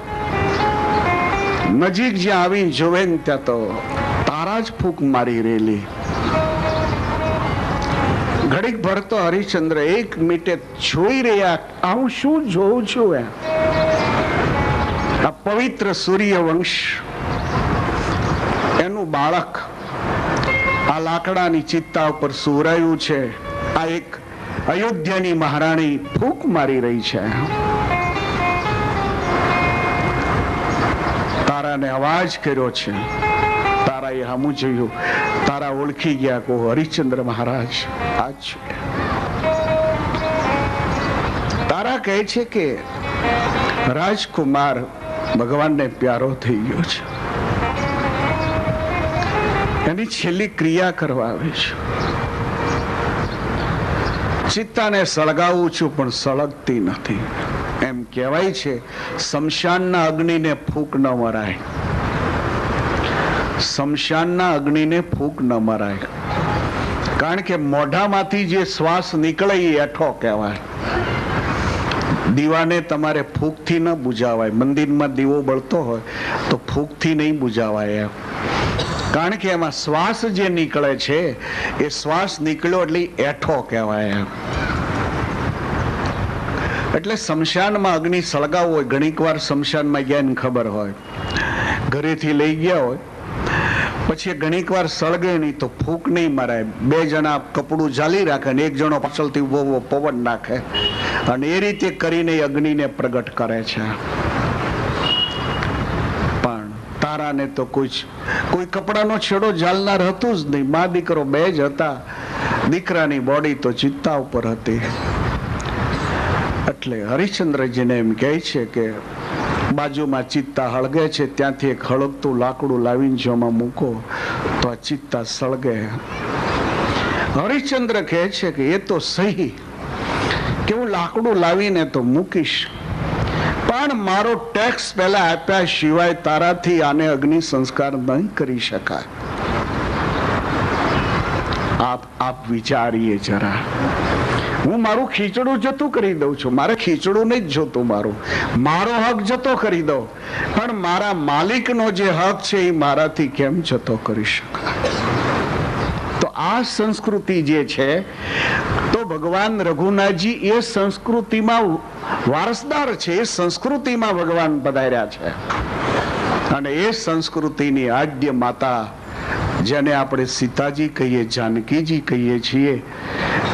નજીક જ્યાં આવીને જોવે ને ત્યાં તો તારા જ ફૂંક મારી રહેલી. ઘડીક ભર તો હરિશ્ચંદ્ર 1 મિનિટે જોઈ રહ્યા, હું શું જોઉં છું એમ. આ પવિત્ર સૂર્યવંશ એનું બાળક આ લાકડાની ચિત્તા ઉપર સુરાયું છે. આ એક અયોધ્યાની મહારાણી ફૂંક મારી રહી છે. તારાને અવાજ કર્યો છે. તારાએ હમું જોયું. તારા ઓળખી ગયા કો હરિશ્ચંદ્ર મહારાજ આજ છે. તારા કહે છે કે રાજકુમાર ભગવાનને પ્યારો થઈ ગયો છે, એની છેલ્લી ક્રિયા કરવા આવે છે. ચિત્તાને સળગાવું છું પણ સળગતી નથી. એમ કહેવાય છે સ્મશાનના અગ્નિને ફૂંક ન મરાય. સ્મશાનના અગ્નિને ફૂંક ન મરાય, કારણ કે મોઢામાંથી જે શ્વાસ નીકળે એ એઠો કહેવાય. દીવાને તમારે ફૂંકથી ન બુજાવાય. મંદિરમાં દીવો બળતો હોય તો ફૂંકથી નહીં બુજાવાય, કારણ કે એમાં શ્વાસ જે નીકળે છે એ શ્વાસ નીકળ્યો એટલે એઠો કહેવાય. એટલે શમશાનમાં અગ્નિ સળગાવવો હોય, ઘણીક વાર શમશાનમાં ગયા ને ખબર હોય, ઘરેથી લઈ ગયા હોય પછી ઘણીક વાર સળગે નહીં તો ફૂંક નહીં મરાય. 2 જણા કપડું ઝાલી રાખે ને 1 જણો પાછળથી ઉભો પવન નાખે અને એ રીતે કરીને અગ્નિને પ્રગટ કરે છે. પણ તારાને તો કોઈ કપડાનો છેડો ઝાલનાર હતું જ નહીં. મા દીકરો 2 જ હતા. દીકરાની બોડી તો ચિત્તા ઉપર હતી. એટલે હરિશ્ચંદ્રજીને એમ કહે છે કે બાજુમાં ચિત્તા હળગે છે, ત્યાંથી એક હળગતું લાકડું લાવીને જો આમાં મૂકો તો આ ચિત્તા સળગે. હરિશ્ચંદ્ર કહે છે કે એ તો સહી કે હું લાકડું લાવીને તો મૂકીશ, પણ મારો ટેક્સ પહેલા આપ્યા સિવાય તારાથી આને અગ્નિ સંસ્કાર નહીં કરી શકાય. આપ વિચારીએ જરા. હું મારું ખીચડું જતું કરી દઉં છું, મારે ખીચડું નહીં જ જોતું, મારો હક જતો કરી દો, પણ મારા માલિકનો જે હક છે એ મારાથી કેમ જતો કરી શકાય? તો આ સંસ્કૃતિ જે છે, તો ભગવાન રઘુનાથજી એ સંસ્કૃતિમાં વારસદાર છે. એ સંસ્કૃતિમાં ભગવાન પધાર્યા છે અને એ સંસ્કૃતિની આદ્ય માતા જેને આપણે સીતાજી કહીએ, જાનકીજી કહીએ છીએ.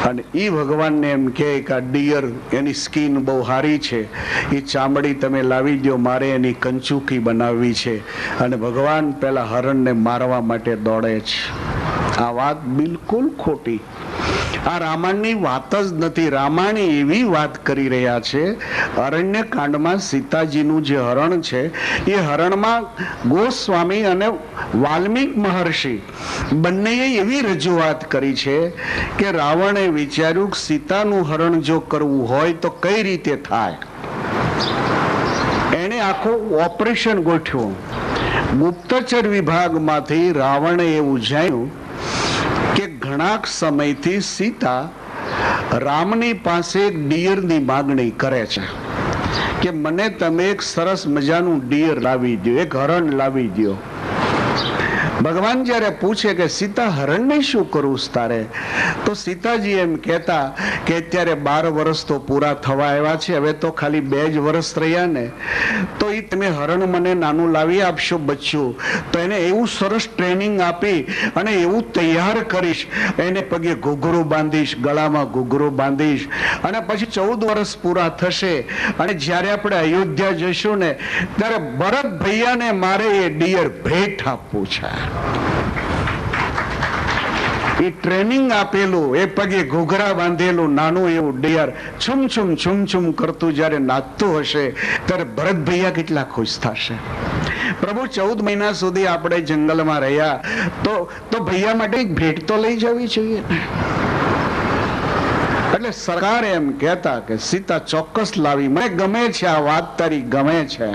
અને એ ભગવાનને એમ કહે કે આ ડિયર, એની સ્કિન બહુ સારી છે, એ ચામડી તમે લાવી દો, મારે એની કંચુકી બનાવવી છે. અને ભગવાન પેલા હરણને મારવા માટે દોડે છે. આ વાત બિલકુલ ખોટી. આ રામાયણની વાત જ નથી. રામાયણ એવી વાત કરી રહ્યા છે. અરણ્ય કાંડમાં સીતાજીનું જે હરણ છે એ હરણમાં ગોસ્વામી અને વાલ્મીક મહર્ષિ બંનેએ એવી રજૂઆત કરી છે કે રાવણે વિચાર્યું કે સીતાનું હરણ જો કરવું હોય તો કઈ રીતે થાય. એને આખું ઓપરેશન ગોઠવ્યું. ગુપ્તચર વિભાગમાંથી રાવણે એવું જાણ્યું કે ઘણા સમયથી સીતા રામની પાસે એક ડિયરની માગણી કરે છે કે મને તમે એક સરસ મજાનું ડિયર લાવી દો, એક હરણ લાવી દો. ભગવાન જયારે પૂછે કે સીતા હરણને શું કરવું તારે, તો સીતાજી એમ કહેતા કે અત્યારે 12 વર્ષ તો પૂરા થવા આવ્યા છે, હવે તો ખાલી 2 જ વર્ષ રહ્યા ને, તો એ તમે હરણ મને નાનું લાવી આપશો બચ્ચું, તો એને એવું સરસ ટ્રેનિંગ આપી અને એવું તૈયાર કરીશ, એને પગે ઘૂઘરું બાંધીશ, ગળામાં ઘૂઘરું બાંધીશ, અને પછી 14 વર્ષ પૂરા થશે અને જ્યારે આપણે અયોધ્યા જઈશું ને ત્યારે ભરત ભૈયાને મારે એ ડિયર ભેટ આપવું છે. એ ટ્રેનિંગ આપેલું, એ પગે ઘૂઘરા બાંધેલું નાનું એવું ડિયર છુમ છુમ છુમ છુમ કરતું જયારે નાચતું હશે ત્યારે ભરત ભૈયા કેટલા ખુશ થશે. પ્રભુ 14 મહિના સુધી આપણે જંગલમાં રહ્યા તો ભૈયા માટે એક ભેટ તો લઈ જવી જોઈએ. એટલે સરકાર એમ કહેતા કે સીતા ચોક્કસ લાવી, મને ગમે છે આ વાત તારી, ગમે છે.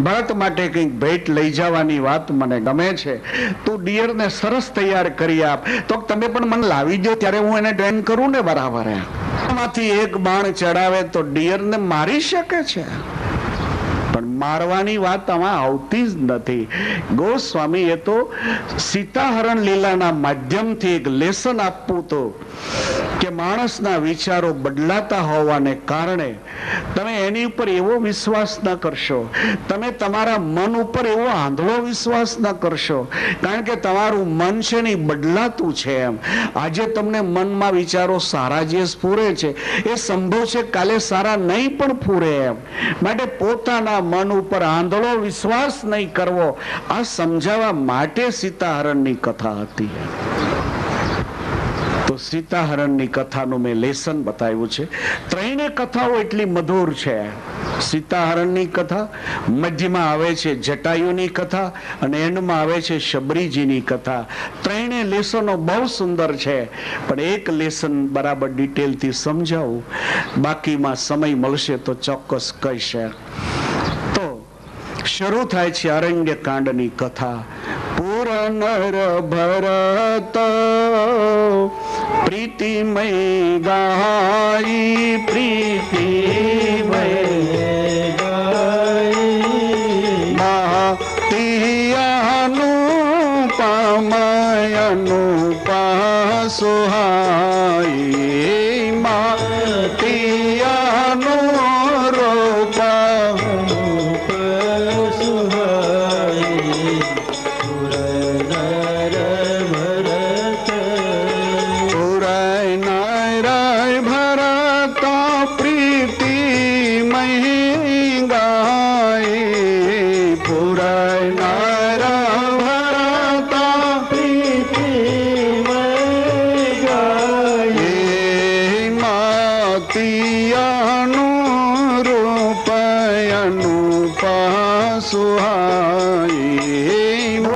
ભરત માટે કંઈક ભેટ લઈ જવાની વાત મને ગમે છે. તું ડિયરને સરસ તૈયાર કરી આપ, તો તમે પણ મને લાવી દો, ત્યારે હું એને ટ્રેન કરું ને બરાબર. એમાંથી એક બાણ ચડાવે તો ડિયરને મારી શકે છે, પણ મારવાની વાત આમાં આવતી જ નથી. ગોસ્વામી એ તો સીતાહરણ લીલાના માધ્યમથી એક લેસન આપવું તો કે માણસના વિચારો બદલાતા હોવાને કારણે તમે એની ઉપર એવો વિશ્વાસ ન કરશો, તમે તમારા મન ઉપર એવો આંધળો વિશ્વાસ ન કરશો, કારણ કે તમારું મન છે ને બદલાતું છે. એમ આજે તમને મનમાં વિચારો સારા જે સ્ફુરે છે એ સંભવ છે કાલે સારા નહીં પણ ફૂરે. એમ માટે પોતાના મન ઉપર આંધળો વિશ્વાસ નહીં કરવો, આ સમજાવવા માટે સીતાહરણની કથા હતી. તો સીતાહરણની કથાનું મેં લેસન બતાવ્યું છે. ત્રણે કથાઓ એટલી મધુર છે. સીતાહરણની કથા, મધ્યમાં આવે છે જટાયુની કથા અને એન્ડમાં આવે છે શબરીજીની કથા. ત્રણે લેસનો બહુ સુંદર છે, પણ એક લેસન બરાબર ડિટેલથી સમજાવું, બાકીમાં સમય મળશે તો ચોક્કસ કહીશ. તો શરૂ થાય છે અરણ્ય કાંડની કથા. પુર નર ભરત પ્રીતિમય ગાઈ પ્રીતિમય તિયાનું પામયનું પાસુહાઈ તિયાનું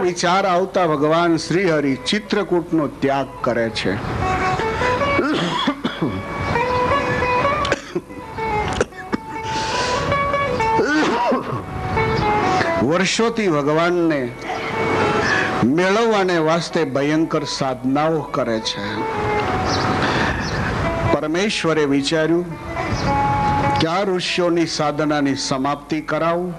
વિચાર આવતા ભગવાન શ્રી હરિ ચિત્રકૂટનો ત્યાગ કરે છે. વર્ષોથી ભગવાનને મેળવવાને વાસ્તે ભયંકર સાધનાઓ કરે છે. પરમેશ્વરે વિચાર્યું કે આ ઋષિઓની સાધનાની સમાપ્તિ કરાવું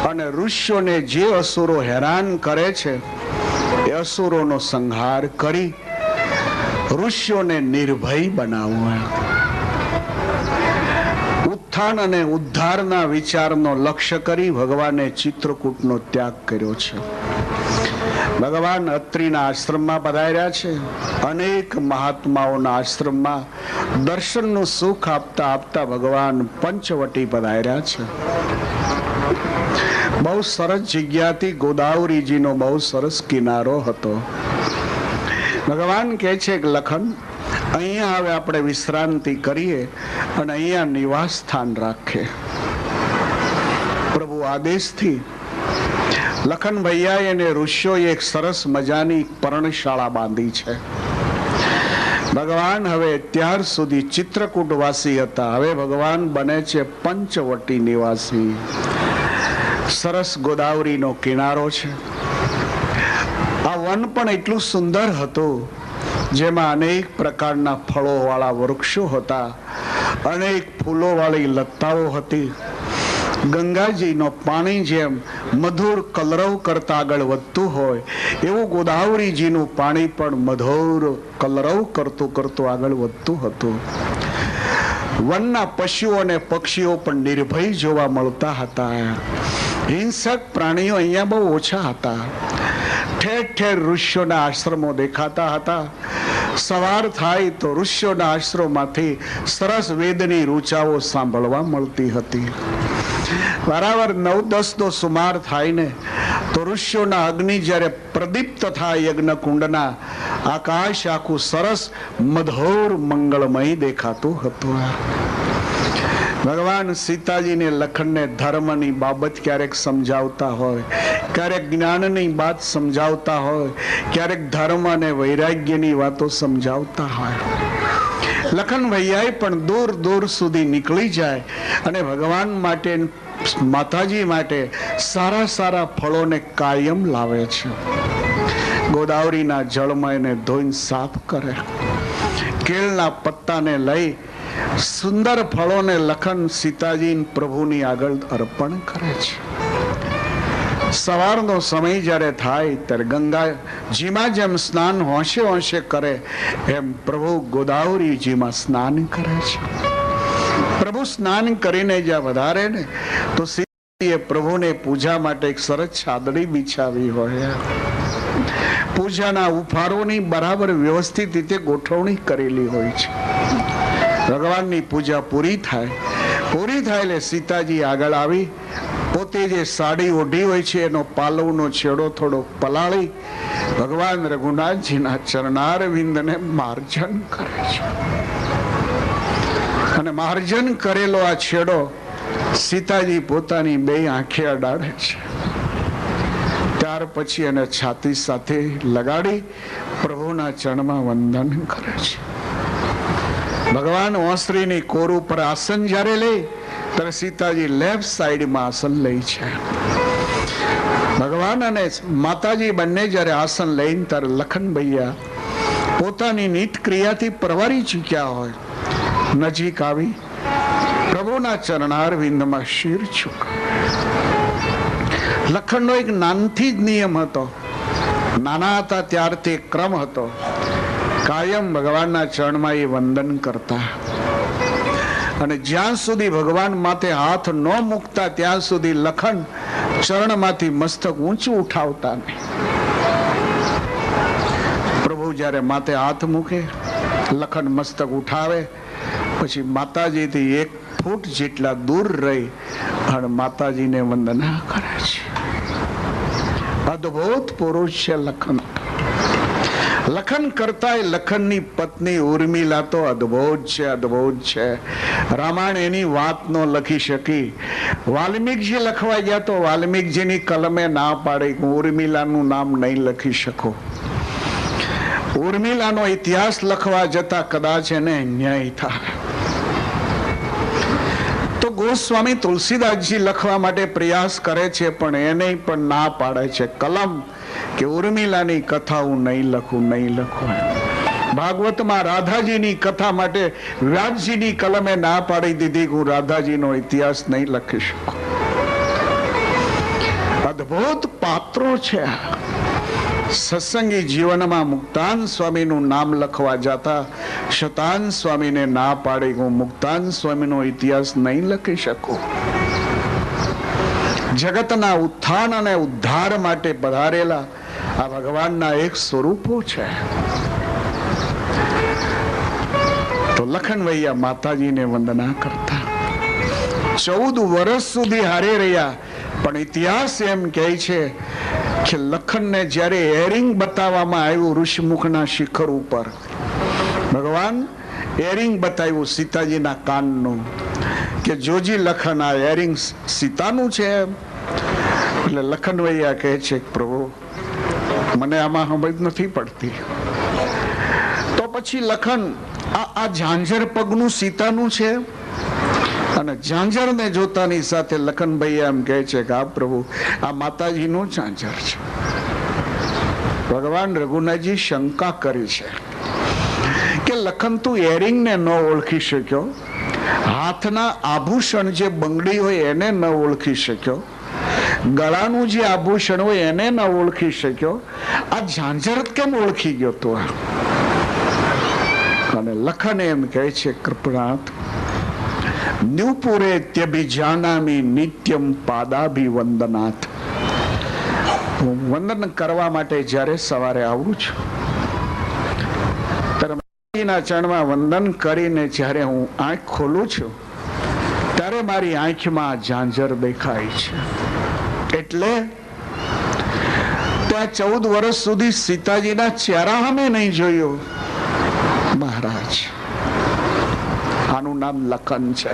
અને ઋષિઓને જે અસુરો હેરાન કરે છે એ અસુરોનો સંહાર કરી ઋષિઓને નિર્ભય બનાવવા. ઉત્થાન અને ઉદ્ધારના વિચારનો લક્ષ્ય કરી ભગવાને ચિત્રકૂટનો ત્યાગ કર્યો છે. ભગવાન અત્રિના આશ્રમમાં પધાર્યા છે. અનેક મહાત્માઓના આશ્રમમાં દર્શનનું સુખ આપતા આપતા ભગવાન પંચવટી પધાર્યા છે. બહુ સરસ જગ્યાથી ગોદાવરીજીનો બહુ સરસ કિનારો હતો. ભગવાન કહે છે કે લખન, અહીંયા હવે આપણે વિશ્રાંતિ કરીએ અને અહીંયા નિવાસ સ્થાન રાખીએ. પ્રભુ આદેશથી લખન ભૈયા અને ઋષિઓએ એક સરસ મજાની પર્ણશાળા બાંધી છે. ભગવાન હવે ત્યાર સુધી ચિત્રકૂટવાસી હતા, હવે ભગવાન બને છે પંચવટી નિવાસી. સરસ ગોદાવરીનો કિનારો છે. આ વન પણ એટલું સુંદર હતું, જેમાં અનેક પ્રકારના ફળો વાળા વૃક્ષો હતા, અનેક ફૂલો વાળી લતાઓ હતી. ગંગાજીનો પાણી જેમ મધુર કલરવ કરતા આગળ વધતું હોય એવું ગોદાવરીજીનું પાણી પણ મધુર કલરવ કરતું કરતું આગળ વધતું હતું. વનના પશુઓ અને પક્ષીઓ પણ નિર્ભય જોવા મળતા હતા. હિંસક પ્રાણીઓ અહીંયા બહુ ઓછા હતા. ઠેર ઠેર ઋષિઓના આશ્રમો દેખાતા હતા. સવાર થાય તો ઋષિઓના આશ્રમમાંથી સરસ વેદની રૂચાઓ સાંભળવા મળતી હતી. બરાબર 9-10 નો સુમાર થાય ને તો ઋષિઓના અગ્નિ જ્યારે પ્રદીપ્ત થાય યજ્ઞ કુંડના, આકાશ આખું સરસ મધુર મંગળમય દેખાતું હતું. ભગવાન સીતાજીને લખનને ધર્મની બાબત ક્યારેક સમજાવતા હોય, ક્યારેક જ્ઞાનની વાત સમજાવતા હોય, ક્યારેક ધર્મ અને વૈરાગ્યની વાતો સમજાવતા હોય. લખન ભૈયાએ પણ દૂર દૂર સુધી નીકળી જાય અને ભગવાન માટે, માતાજી માટે સારા સારા ફળોને કાયમ લાવે છે. ગોદાવરીના જળમાં એને ધોઈને સાફ કરે. કેળના પત્તાને લઈ સુંદર ફળોને લખન સીતાજી પ્રભુની આગળ અર્પણ કરે છે. સવારનો સમય જ્યારે થાય ત્યારે ગંગાજીમાં જેમ સ્નાન હોંશે હોંશે કરે એમ પ્રભુ ગોદાવરીજીમાં સ્નાન કરે છે. પ્રભુ સ્નાન કરીને જ્યાં વધારે ને તો સીતાજીએ પ્રભુને પૂજા માટે એક સરસ છાદડી બિછાવી હોય. પૂજાના ઉપહારોની બરાબર વ્યવસ્થિત રીતે ગોઠવણી કરેલી હોય છે. ભગવાનની પૂજા પૂરી થાય એટલે સીતાજી આગળ આવી પોતે જે સાડી ઓઢી હોય છે એનો પાલવનો છેડો થોડો પલાળી ભગવાન રઘુનાથજીના ચરણારવિંદને માર્જન કરે છે. અને માર્જન કરેલો આ છેડો સીતાજી પોતાની બે આંખે અડાડે છે. ત્યાર પછી એને છાતી સાથે લગાડી પ્રભુના ચરણમાં વંદન કરે છે. ભગવાન ઓસરીની કોર ઉપર આસન જ્યારે લે ત્યારે સીતાજી લેફ્ટ સાઈડમાં આસન લે છે. ભગવાન અને માતાજી બંને જ્યારે આસન લઈને ત્યારે લખન ભૈયા પોતાની નિત ક્રિયાથી પરવારી ચૂક્યા હોય, નજીક આવી પ્રભુના ચરણારવિંદમાં શિર ચૂક. લખનનો એક નાનથી જ નિયમ હતો. નાના હતા ત્યારથી ક્રમ હતો, કાયમ ભગવાનના ચરણમાં એ વંદન કરતા, અને જ્યાં સુધી ભગવાન માથે હાથ ન મૂકતા ત્યાં સુધી લખન ચરણમાંથી મસ્તક ઊંચું ઉઠાવતા નહીં. પ્રભુ જ્યારે માથે હાથ મૂકે, લખન મસ્તક ઉઠાવે, પછી માતાજીથી 1 ફૂટ જેટલા દૂર રહી અને માતાજીને વંદના કરે છે. અદ્ભુત પુરુષ છે લખન. લખન કરતા લખનની પત્ની ઉર્મિલા તો અદ્ભુત છે, અદ્ભુત છે. રામાયણ એની વાત નો લખી શકી. વાલ્મીકજી લખવા ગયા તો વાલ્મીકજીની કલમે ના પાડે કે ઉર્મિલાનું નામ નહીં લખી શકો. ઉર્મિલાનો ઇતિહાસ લખવા જતા કદાચ એને અન્યાય થાય. તો ગોસ્વામી તુલસીદાસજી લખવા માટે પ્રયાસ કરે છે, પણ એને પણ ના પાડે છે કલમ કે ઉર્મિલાની કથા હું નહીં લખું, નહીં લખું. ભાગવતમાં રાધાજીની કથા માટે વ્યાસજીની કલમે ના પાડી દીધી કે હું રાધાજીનો ઇતિહાસ નહીં લખી શકું. અદ્ભુત પાત્રો છે. સત્સંગી જીવનમાં મુક્તાન સ્વામીનું નામ લખવા જતા શતાન સ્વામીને ના પાડી કે હું મુક્તાન સ્વામીનો ઇતિહાસ નહીં લખી શકું. જગતના ઉત્થાન અને ઉદ્ધાર માટે પધારેલા આ ભગવાનના એક સ્વરૂપો છે. તો લખનવૈયા માતાજીને વંદના કરતા 14 વર્ષ સુધી હારે રહ્યા, પણ ઇતિહાસ એમ કહે છે કે લખનને જ્યારે એરિંગ બતાવવામાં આવ્યું ઋષિમુખના શિખર ઉપર, ભગવાન એરિંગ બતાવ્યું સીતાજીના કાનનું કે જોજી લખન આ એરિંગ સીતાનું છે. એટલે લખનવૈયા કહે છે પ્રભુ મને આમાં સમજ નથી પડતી. તો પછી લખન આ ઝાંઝર પગનું સીતાનું છે, અને ઝાંઝરને જોતાની સાથે લખનભાઈ એમ કહે છે કે આ પ્રભુ આ માતાજીનું ઝાંઝર છે. ભગવાન રઘુનાથજી શંકા કરી છે કે લખન તું એરિંગને ન ઓળખી શક્યો, હાથના આભૂષણ જે બંગડી હોય એને ન ઓળખી શક્યો, ગળાનું જે આભૂષણ હોય એને ન ઓળખી શક્યો, આ ઝાંઝર કેમ ઓળખી ગયો તું? અને લખન એમ કહે છે કૃપનાથ ન્યુપુરે ત્યભિજાનામિ નિત્યમ પાદાભિવંદનાથ. હું વંદન કરવા માટે જ્યારે સવારે આવું છું ત્યારે ચરણમાં વંદન કરીને જ્યારે હું આંખ ખોલું છું ત્યારે મારી આંખમાં ઝાંઝર દેખાય છે. એટલે ત્યાં 14 વર્ષ સુધી સીતાજીના ચહેરા અમે નહીં જોયું. મહારાજ આનું નામ લખન છે,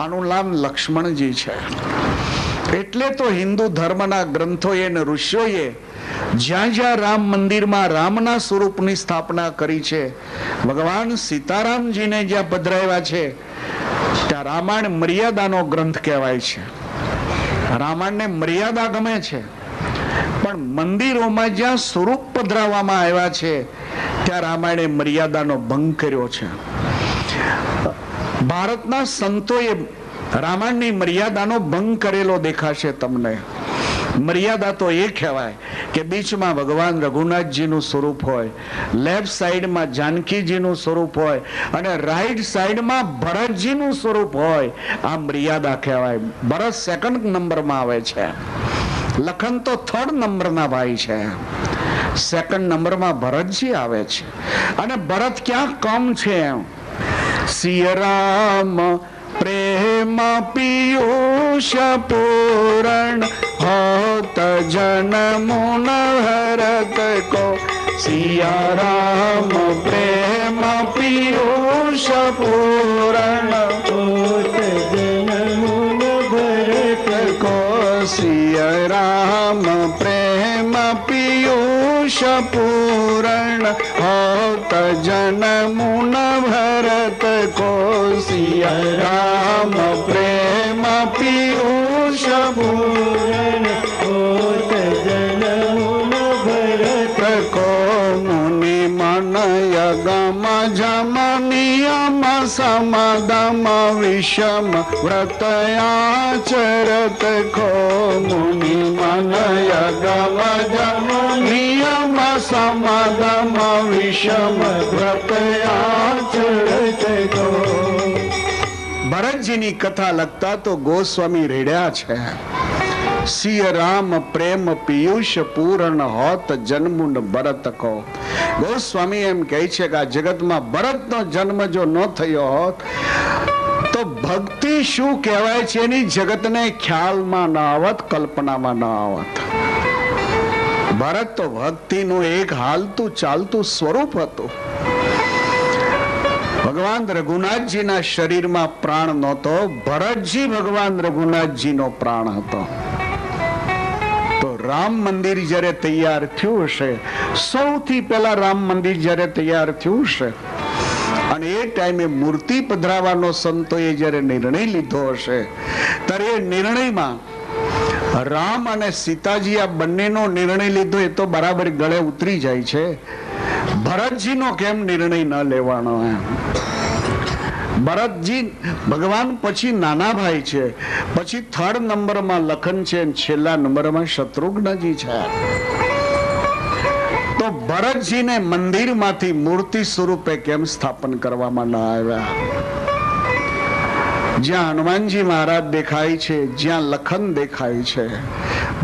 આનું નામ લક્ષ્મણજી છે. એટલે તો હિન્દુ ધર્મના ગ્રંથોએ અને ઋષિઓએ જ્યાં જ્યાં રામ મંદિરમાં રામના સ્વરૂપની સ્થાપના કરી છે, ભગવાન સીતારામજીને જ્યાં પધરાવ્યા છે ત્યાં રામાયણ મર્યાદાનો ગ્રંથ કહેવાય છે. રામાયણને મર્યાદા ગમે છે, પણ મંદિરોમાં જ્યાં સ્વરૂપ પધરાવવામાં આવ્યા છે ત્યાં રામાયણે મર્યાદાનો ભંગ કર્યો છે. ભારતના સંતોએ રામાયણની મર્યાદાનો ભંગ કરેલો દેખાશે તમને. મર્યાદા તો એ કહેવાય કે બીચમાં ભગવાન રઘુનાથજીનું સ્વરૂપ હોય, લેફ્ટ સાઈડમાં જાનકીજીનું સ્વરૂપ હોય અને રાઈટ સાઈડમાં ભરતજીનું સ્વરૂપ હોય. આ મર્યાદા કહેવાય. ભરત 2nd નંબરમાં આવે છે, લખન તો 3rd નંબરના ભાઈ છે. 2nd નંબરમાં ભરતજી આવે છે. અને ભરત ક્યાં કમ છે? સિયારામ પ્રેમ પિયુષ પૂરણ હોત જનમુન ભરત કો. સિયારામ પ્રેમ પિયુષ પૂરણ હોત જનમુન ભરત કો. સિયારામ પ્રેમ પિયુષ પૂરણ હોત જનમુન ભરત કો. સિયારામ પ્રેમ પિયુષ પૂરણ હોત જનમુન ભરત કો. यगम झम नियम समदम विषम व्रतयाचरत खो मुनि मन यगम झम नियम समदम विषम व्रतयाचरत खो. ભરતજીની કથા લગતા તો ગોસ્વામી રેડ્યા છે. સિય રામ પ્રેમ પિયુષ પૂર્ણ હોત જન્મુન ભરત કો. ગોસ્વામી એમ કહે છે કે આ જગતમાં ભરતનો જન્મ જો ન થયો હોત તો ભક્તિ શું કહેવાય છે એની જગતને ખ્યાલમાં ન આવત, કલ્પનામાં ન આવત. ભરત તો ભક્તિનું એક હાલતું ચાલતું સ્વરૂપ હતું. ભગવાન રઘુનાથજીના શરીરમાં પ્રાણ નહોતો, ભરતજી ભગવાન રઘુનાથજીનો પ્રાણ હતો. તો રામ મંદિર જ્યારે તૈયાર થયું હશે, સૌથી પહેલા રામ મંદિર જ્યારે તૈયાર થયું હશે અને એ ટાઈમે મૂર્તિ પધરાવવાનો સંતોએ જ્યારે નિર્ણય લીધો હશે, ત્યારે એ નિર્ણયમાં રામ અને સીતાજી આ બંનેનો નિર્ણય લીધો એ તો બરાબર ગળે ઉતરી જાય છે. ભરતજીનો કેમ નિર્ણય ન લેવાનો? ભરતજી ભગવાન પછી નાના ભાઈ છે, પછી થર્ડ નંબરમાં લખન છે, છેલ્લા નંબરમાં શત્રુઘ્નજી છે. તો ભરતજીને મંદિરમાંથી મૂર્તિ સ્વરૂપે કેમ સ્થાપન કરવામાં ન આવ્યા? જ્યાં હનુમાનજી મહારાજ દેખાય છે, જ્યાં લખન દેખાય છે,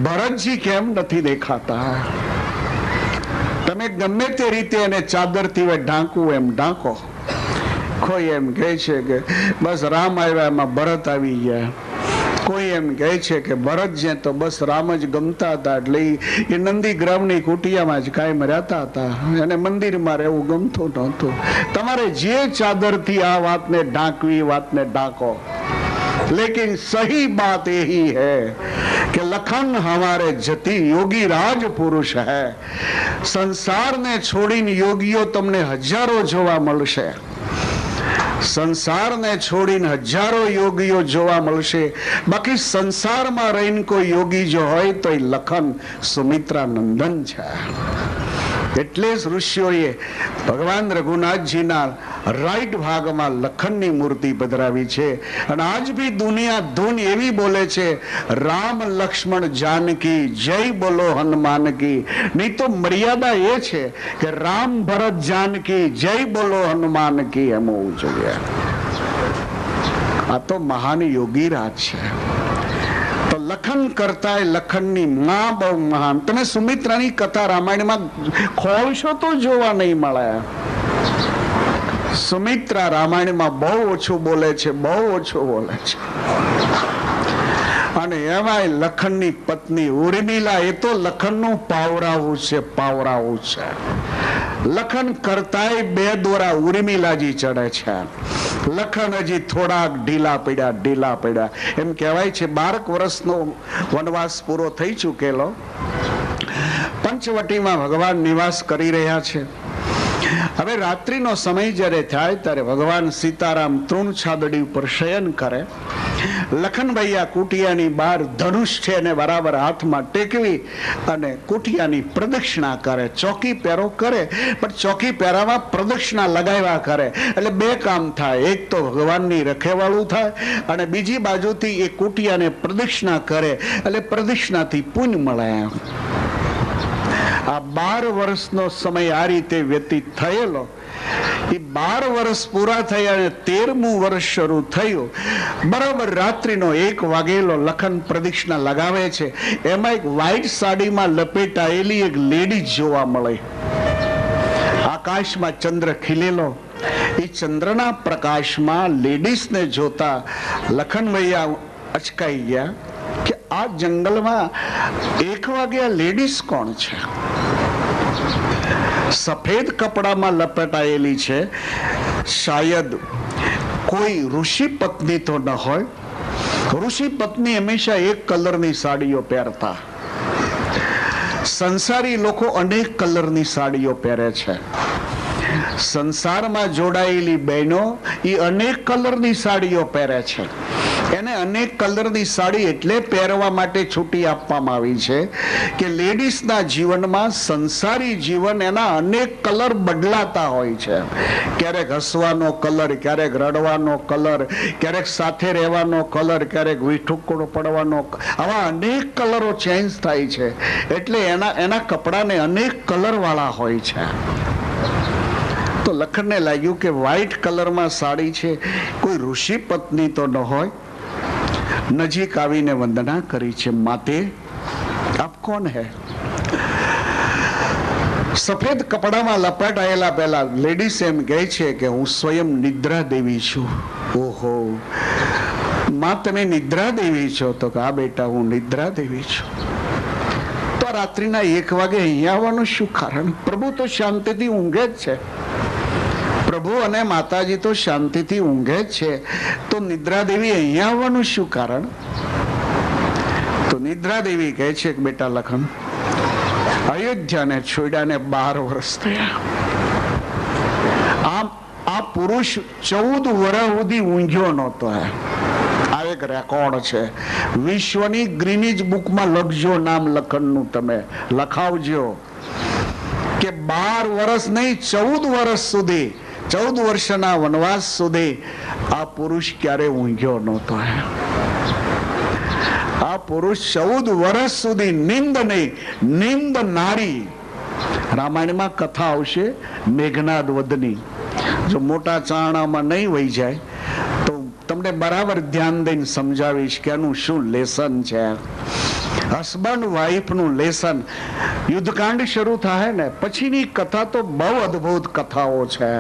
ભરતજી કેમ નથી દેખાતા? તમે ગમે તે રીતે એને ચાદરથી ઢાંકવું એમ ઢાંકો. કોઈ એમ કહે છે કે બસ રામ આવ્યા એમાં ભરત આવી ગયા. કોઈ એમ કહે છે કે ભરત જે તો બસ રામ જ ગમતા હતા એટલે એ નંદીગ્રામની કુટિયામાં જ કાયમ રહેતા હતા અને મંદિરમાં રહેવું ગમતું નહોતું. તમારે જે ચાદરથી આ વાતને ઢાંકવી, વાતને ઢાંકો. लेकिन सही बात यही है कि लखन हमारे जति योगी राज पुरुष है. संसारने छोड़ीने योगीओ तमने हजारों जोवा મળશે. સંસારને છોડીને હજારો યોગીઓ જોવા મળશે. બાકી સંસારમાં રહીને કોઈ યોગી જો હોય તો એ લખન સુમિત્રા નંદન છે. એટલે જ ઋષિઓએ ભગવાન રઘુનાથજીના રાઈટ ભાગમાં લખનની મૂર્તિ પધરાવી છે. અને આજ ભી દુનિયા ધૂન એવી બોલે છે, રામ લક્ષ્મણ જાનકી જય બોલો હનુમાન કી. નહીં તો મર્યાદા એ છે કે રામ ભરત જાનકી જય બોલો હનુમાન કી એમ હોવું જોઈએ. આ તો મહાન યોગી રાજ છે. તો લખન કરતા લખનની માં બહુ મહાન. તમે સુમિત્રાની કથા રામાયણમાં ખોલશો તો જોવા નહીં મળે. સુમિત્રા રામાયણમાં બહુ ઓછું બોલે છે, બહુ ઓછું બોલે છે. અને એમાંય લખનની પત્ની ઉર્મિલા એ તો લખનનું પાવરાવું છે, પાવરાવું છે. લખન કરતાય બે દોરા ઉર્મિલાજી ચડે છે. લખન હજી થોડાક ઢીલા પડ્યા. એમ કહેવાય છે 12 વર્ષનો વનવાસ પૂરો થઈ ચૂકેલો. પંચવટીમાં ભગવાન નિવાસ કરી રહ્યા છે. હવે રાત્રિનો સમય જ્યારે થાય ત્યારે ભગવાન સીતારામ તૃણ છાદડી ઉપર શયન કરે. લખનભૈયા કુટિયાની બહાર ધનુષ છે એને બરાબર હાથમાં ટેકવી અને કુટિયાની પ્રદક્ષિણા કરે. ચોકી પહેરો કરે પણ ચોકી પહેરામાં પ્રદક્ષિણા લગાવ્યા કરે. એટલે બે કામ થાય, એક તો ભગવાનની રખેવાળું થાય અને બીજી બાજુથી એ કુટિયાને પ્રદક્ષિણા કરે એટલે પ્રદક્ષિણાથી પુણ્ય મળે. આ 12 વર્ષનો સમય આ રીતે વ્યતીત થયેલો. એ 12 વર્ષ પૂરા થયા અને 13મું વર્ષ શરૂ થયું. બરાબર રાત્રિનો 1 વાગેલો લખન પ્રદક્ષિણા લગાવે છે. એમાં એક વ્હાઈટ સાડીમાં લપેટાયેલી એક લેડી જોવા મળે. આકાશમાં ચંદ્ર ખીલેલો. એ ચંદ્રના પ્રકાશમાં લેડીઝને જોતા લખનભૈયા અચકાઈ ગયા કે આ જંગલમાં 1 વાગ્યા લેડીઝ કોણ છે? સફેદ કપડામાં લપેટાયેલી છે. શાયદ કોઈ ઋષિ પત્ની તો ન હોય. ઋષિ પત્ની હંમેશા એક કલરની સાડીઓ પહેરતા. સંસારી લોકો અનેક કલરની સાડીઓ પહેરે છે. સંસારમાં જોડાયેલી બહેનો એ અનેક કલરની સાડીઓ પહેરે છે. એને અનેક કલરની સાડી એટલે પહેરવા માટે છૂટી આપવામાં આવી છે કે લેડીઝના જીવનમાં સંસારી જીવન એના અનેક કલર બદલાતા હોય છે. ક્યારેક હસવાનો કલર, ક્યારેક રડવાનો કલર, ક્યારેક સાથે રહેવાનો કલર, ક્યારેક વિઠુકડો પડવાનો, આવા અનેક કલરો ચેન્જ થાય છે. એટલે એના કપડાને અનેક કલર વાળા હોય છે. તો લખનને લાગ્યું કે વ્હાઈટ કલરમાં સાડી છે, કોઈ ઋષિ પત્ની તો ન હોય. નજીક આવીને વંદના કરી છે. માતે આપ કોણ હે? સફેદ કપડામાં લપેટાયેલા પહેલા લેડીઝ એમ કહે છે કે હું સ્વયં નિદ્રા દેવી છું. ઓહો, માં તમે નિદ્રા દેવી છો? તો કે હા બેટા, હું નિદ્રા દેવી છું. તો રાત્રિના 1 વાગે અહીંયા આવવાનું શું કારણ? પ્રભુ તો શાંતિથી ઊંઘે જ છે. પ્રભુ અને માતાજી તો શાંતિથી ઊંઘે જ છે. તો નિદ્રા દેવી અહીંયા આવવાનું શું કારણ? તો નિદ્રા દેવી કહે છે કે બેટા લખન, અયોધ્યાને છોડ્યાને 12 વર્ષ થયા. આ પુરુષ 14 વર્ષ સુધી ઊંઘ્યો નહોતો. આ એક રેકોર્ડ છે. વિશ્વની ગ્રીનિજ બુકમાં લખજો નામ લખનનું, તમે લખાવજો કે 12 વર્ષ નહીં, 14 વર્ષ સુધી, 14 વર્ષના વનવાસ સુધી આ પુરુષ ક્યારે ઊંઘ્યો નહોતો. આ પુરુષ 14 વર્ષ સુધી નિંદ નહીં, નિંદ નારી. રામાયણમાં કથા આવશે મેઘનાદ વધની. જો મોટા ચારણામાં નહીં વહી જાય તો તમને બરાબર ધ્યાન દઈને સમજાવીશ કે આનું શું લેસન છે. હસબન્ડ વાઇફ નું લેસન. યુદ્ધકાંડ શરૂ થાય ને પછીની કથા તો બહુ અદભુત કથાઓ છે,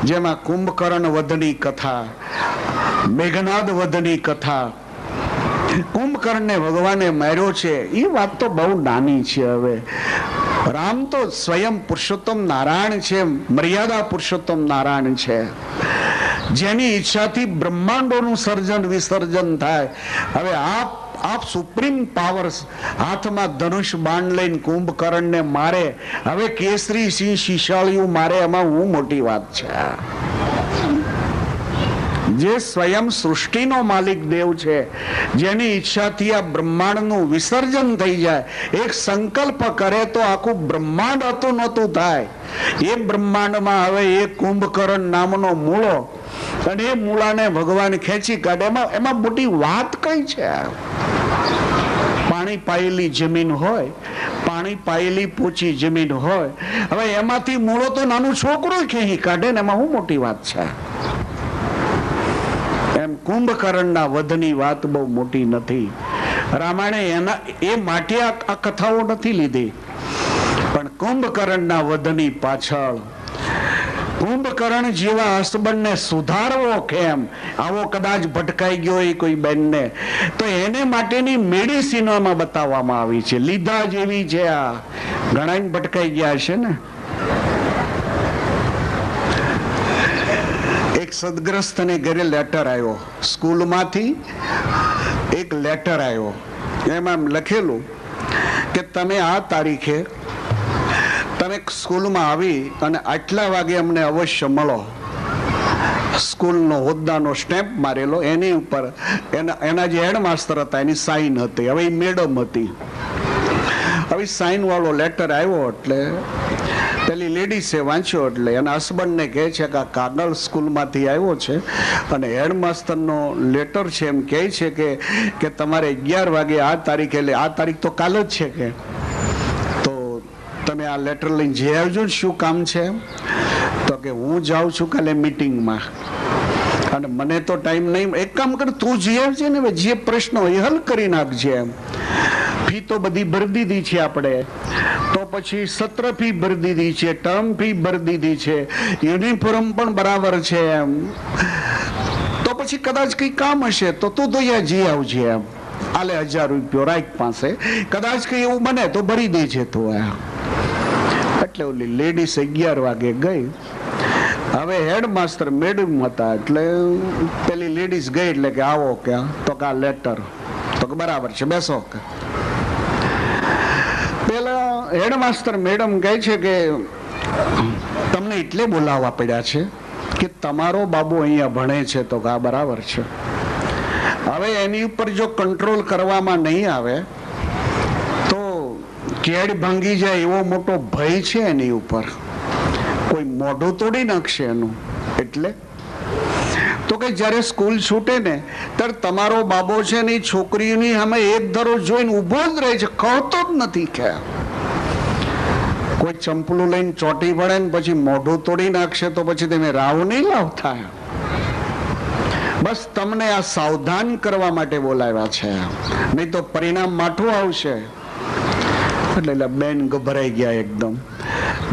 જેમાં કુંભકર્ણ વધની કથા, મેઘનાદ વધની કથા. કુંભકર્ણને ભગવાને માર્યો છે એ વાત તો બહુ નાની છે. હવે રામ તો સ્વયં પુરુષોત્તમ નારાયણ છે, મર્યાદા પુરુષોત્તમ નારાયણ છે, જેની ઈચ્છાથી બ્રહ્માંડોનું સર્જન વિસર્જન થાય. હવે આપ સુપ્રીમ પાવર્સ હાથમાં ધનુષ બાણ લઈને કુંભકર્ણને મારે. હવે કેસરી સિંહ શિશાળિયું મારે, એમાં હું મોટી વાત છે. જે સ્વયં સૃષ્ટિનો માલિક દેવ છે, જેની ઈચ્છાથી આ બ્રહ્માંડનું વિસર્જન થઈ જાય, એક સંકલ્પ કરે તો આખું બ્રહ્માંડ હતું નહોતું થાય. એ બ્રહ્માંડમાં હવે એક કુંભકર્ણ નામનો મૂળો, અને એ મૂળાને ભગવાન ખેંચી કાઢે. એમાં મોટી વાત કઈ છે? પાણી પાયેલી જમીન હોય, પાણી પાયેલી પોચી જમીન હોય, હવે એમાંથી મૂળો તો નાનું છોકરું ખેંચી કાઢે ને, એમાં શું મોટી વાત છે? એમ કુંભકર્ણના વધની વાત બહુ મોટી નથી. રામાયણે એ માટે આ કથાઓ નથી લીધી, પણ કુંભકર્ણના વધની પાછળ કુંભકર્ણ જેવા હસબન્ડને સુધારવો કેમ, આવો કદાચ ભટકાઈ ગયો હોય કોઈ બેનને, તો એને માટેની મેડિસિનોમાં બતાવવામાં આવી છે. લીધા જેવી છે. આ ઘણા ભટકાઈ ગયા છે ને. એક સદગ્રસ્તને ઘરે લેટર આવ્યો, સ્કૂલમાંથી એક લેટર આવ્યો. એમાં લખેલું કે તમે આ તારીખે તમે સ્કૂલમાં આવી અને આટલા વાગે અમને અવશ્ય મળો. સ્કૂલનો હોદ્દાનો સ્ટેમ્પ મારેલો, એની ઉપર એના જે હેડમાસ્ટર હતા એની સાઇન હતી. હવે એ મેડમ હતી. હવે સાઇન વાળો લેટર આવ્યો એટલે પેલી લેડીસે વાંચ્યો, એટલે એના હસબન્ડને કહે છે કે આ કાગળ સ્કૂલમાંથી આવ્યો છે અને હેડમાસ્ટરનો લેટર છે, એમ કહે છે કે તમારે 11 વાગે આ તારીખે, એટલે આ તારીખ તો કાલ જ છે, કે તો તમે આ લેટર લઈને જઈ આવજો ને. શું કામ છે? તો કે હું જાઉં છું કાલે મીટિંગમાં અને મને તો ટાઈમ નહીં. એક કામ કર, તું જઈ આવજે ને, જે પ્રશ્નો એ હલ કરી નાખજે. એમ ફી તો બધી ભરી દીધી છે આપણે, તો પછી સત્ર ફી ભરી દીધી છે, ટર્મ ફી ભરી દીધી છે, યુનિફોર્મ પણ બરાબર છે. એમ તો પછી કદાચ કઈ કામ હશે તો તું તો અહીંયા જઈ આવજે. એમ આલે 1000 રૂપિયા રાખ પાસે, કદાચ કઈ એવું બને તો ભરી દેજે તું. એટલે ઓલી લેડીઝ 11 વાગે ગઈ. હવે હેડમાસ્ટર મેડમ હતા, એટલે પેલી લેડીઝ ગઈ એટલે કે આવો, કે તો કે આ લેટર, તો કે બરાબર છે બેસો. કે પેલા હેડમાસ્ટર મેડમ કહે છે કે તમને એટલે બોલાવવા પડ્યા છે કે તમારો બાબુ અહીંયા ભણે છે? તો કે આ બરાબર છે. હવે એની ઉપર જો કંટ્રોલ કરવામાં નહીં આવે તો કેડ ભાંગી જાય એવો મોટો ભય છે એની ઉપર. કોઈ મોઢું તોડી નાખશે એનું. એટલે તો કે જ્યારે સ્કૂલ છૂટે ને ત્યારે તમારો બાબો છે ને છોકરીની સામે એક ધરો જોઈને ઊભો જ રહે છે, કહતો જ નથી. કે કોઈ ચંપલું લઈને ચોટી પડે ને પછી મોઢું તોડી નાખશે તો પછી તમે રાવ નહીં લાવતા. બસ તમને આ સાવધાન કરવા માટે બોલાવ્યા છે, નહીં તો પરિણામ માઠું આવશે. એટલે બેન ગભરાઈ ગયા એકદમ.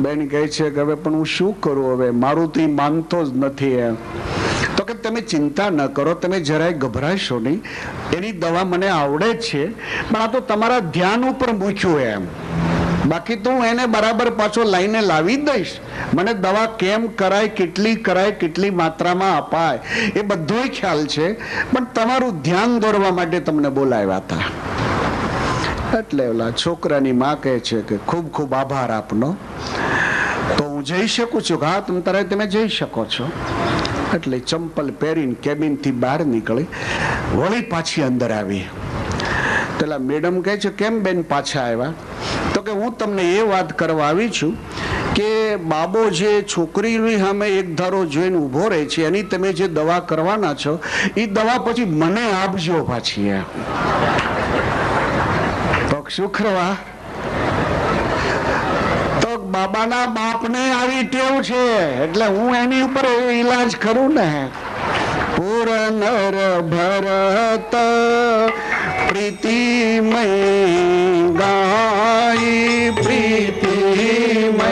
બેન કહે છે કે હવે પણ હું શું કરું, હવે મારું તો માનતો જ નથી. એમ તો કે તમે ચિંતા ન કરો, તમે જરાય ગભરાશો નહીં, એની દવા મને આવડે જ છે, પણ આ તો તમારા ધ્યાન ઉપર મૂક્યું એમ. બાકી તો હું એને બરાબર પાછો લાઈને લાવી જ દઈશ. મને દવા કેમ કરાય, કેટલી માત્રામાં અપાય એ બધોય ખ્યાલ છે, પણ તમારું ધ્યાન દોરવા માટે તમને બોલાવ્યા હતા. એટલે ઓલા છોકરાની માં કહે છે કે ખૂબ ખૂબ આભાર આપનો, તો હું જઈ શકું છું. હા, તમે જઈ શકો છો. એટલે ચંપલ પહેરીને કેબિન થી બહાર નીકળી વળી પાછી અંદર આવી. પેલા મેડમ કહે છે કેમ બેન પાછા આવ્યા? તો કે હું તમને એ વાત કરવા આવી છું કે બાબો જે છોકરીની સામે એક ધારો જોઈને ઉભો રહે છે, એની તમે જે દવા કરવાના છો એ દવા પછી મને આપજો પાછી. તો શુક્રવાર તો બાબાના બાપને આવી ટેવ છે, એટલે હું એની ઉપર ઈલાજ કરું ને. પુર નર ભરત પ્રીતિમય ગાય, પ્રીતિમય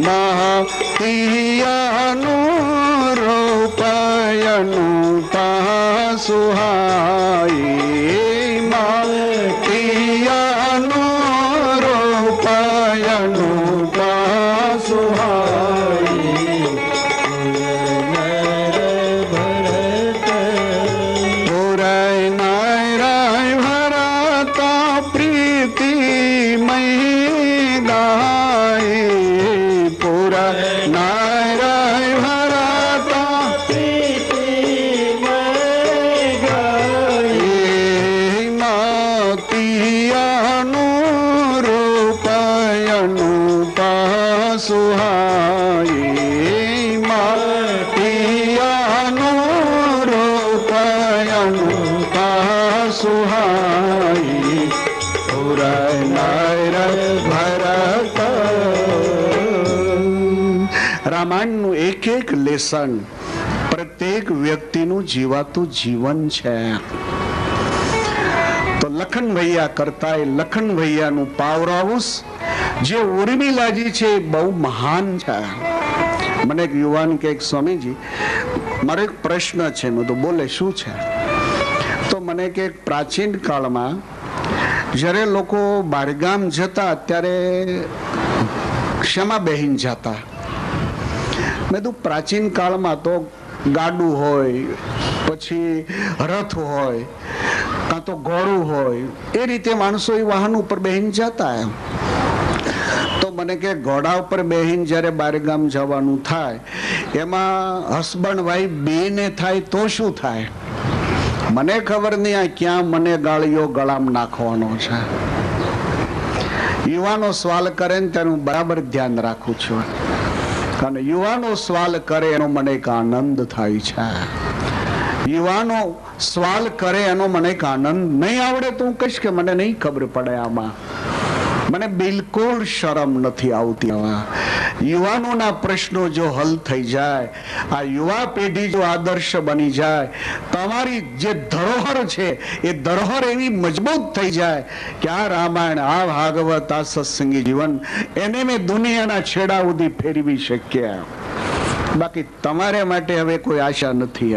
મહાપિયાનું રૂપયનું પાસુહાય, મહાપિયાનું રૂપયનું પાસુહાય. રામાયણનું એક એક લેસન પ્રત્યેક વ્યક્તિનું જીવાતું જીવન છે. તો લખન ભૈયા કરતા એ લખન ભૈયાનું પાવર હાઉસ જે ઉર્મિલાજી છે એ બહુ મહાન છે. મને એક યુવાન કે એક સ્વામીજી મારો એક પ્રશ્ન છે. મેં તો બોલે શું છે? તો મને કે પ્રાચીન કાળમાં જ્યારે લોકો બહારગામ જતા ત્યારે શેમાં બેહીને જતા? મેં તો પ્રાચીન કાળમાં તો ગાડું હોય, પછી રથ હોય, કાં તો ઘોડું હોય, એ રીતે માણસો એ વાહન ઉપર બેહીને જતા. એમ તો મને કે ઘોડા ઉપર બેહીને જ્યારે બહારગામ જવાનું થાય એમાં હસબન્ડ વાઈફ બેને થાય તો શું થાય? મને ખબર નહીં આ ક્યાં મને ગાળીઓ ગળામાં નાખવાનો છે. યુવાનો સવાલ કરે ને તેનું બરાબર ધ્યાન રાખું છું, કારણ યુવાનો સવાલ કરે એનો મને એક આનંદ થાય છે. યુવાનો સવાલ કરે એનો મને એક આનંદ. નહીં આવડે તો હું કહીશ કે મને નહીં ખબર પડે, આમાં મને બિલકુલ શરમ નથી આવતી. યુવાનોના પ્રશ્નો જો હલ થઈ જાય, આ યુવા પેઢી જો આદર્શ બની જાય, તમારી જે ધરોહર છે એ ધરોહર એવી મજબૂત થઈ જાય કે આ રામાયણ, આ ભાગવત, આ સત્સંગી જીવન એને મેં દુનિયાના છેડા સુધી ફેરવી શક્યા. બાકી તમારે માટે હવે કોઈ આશા નથી.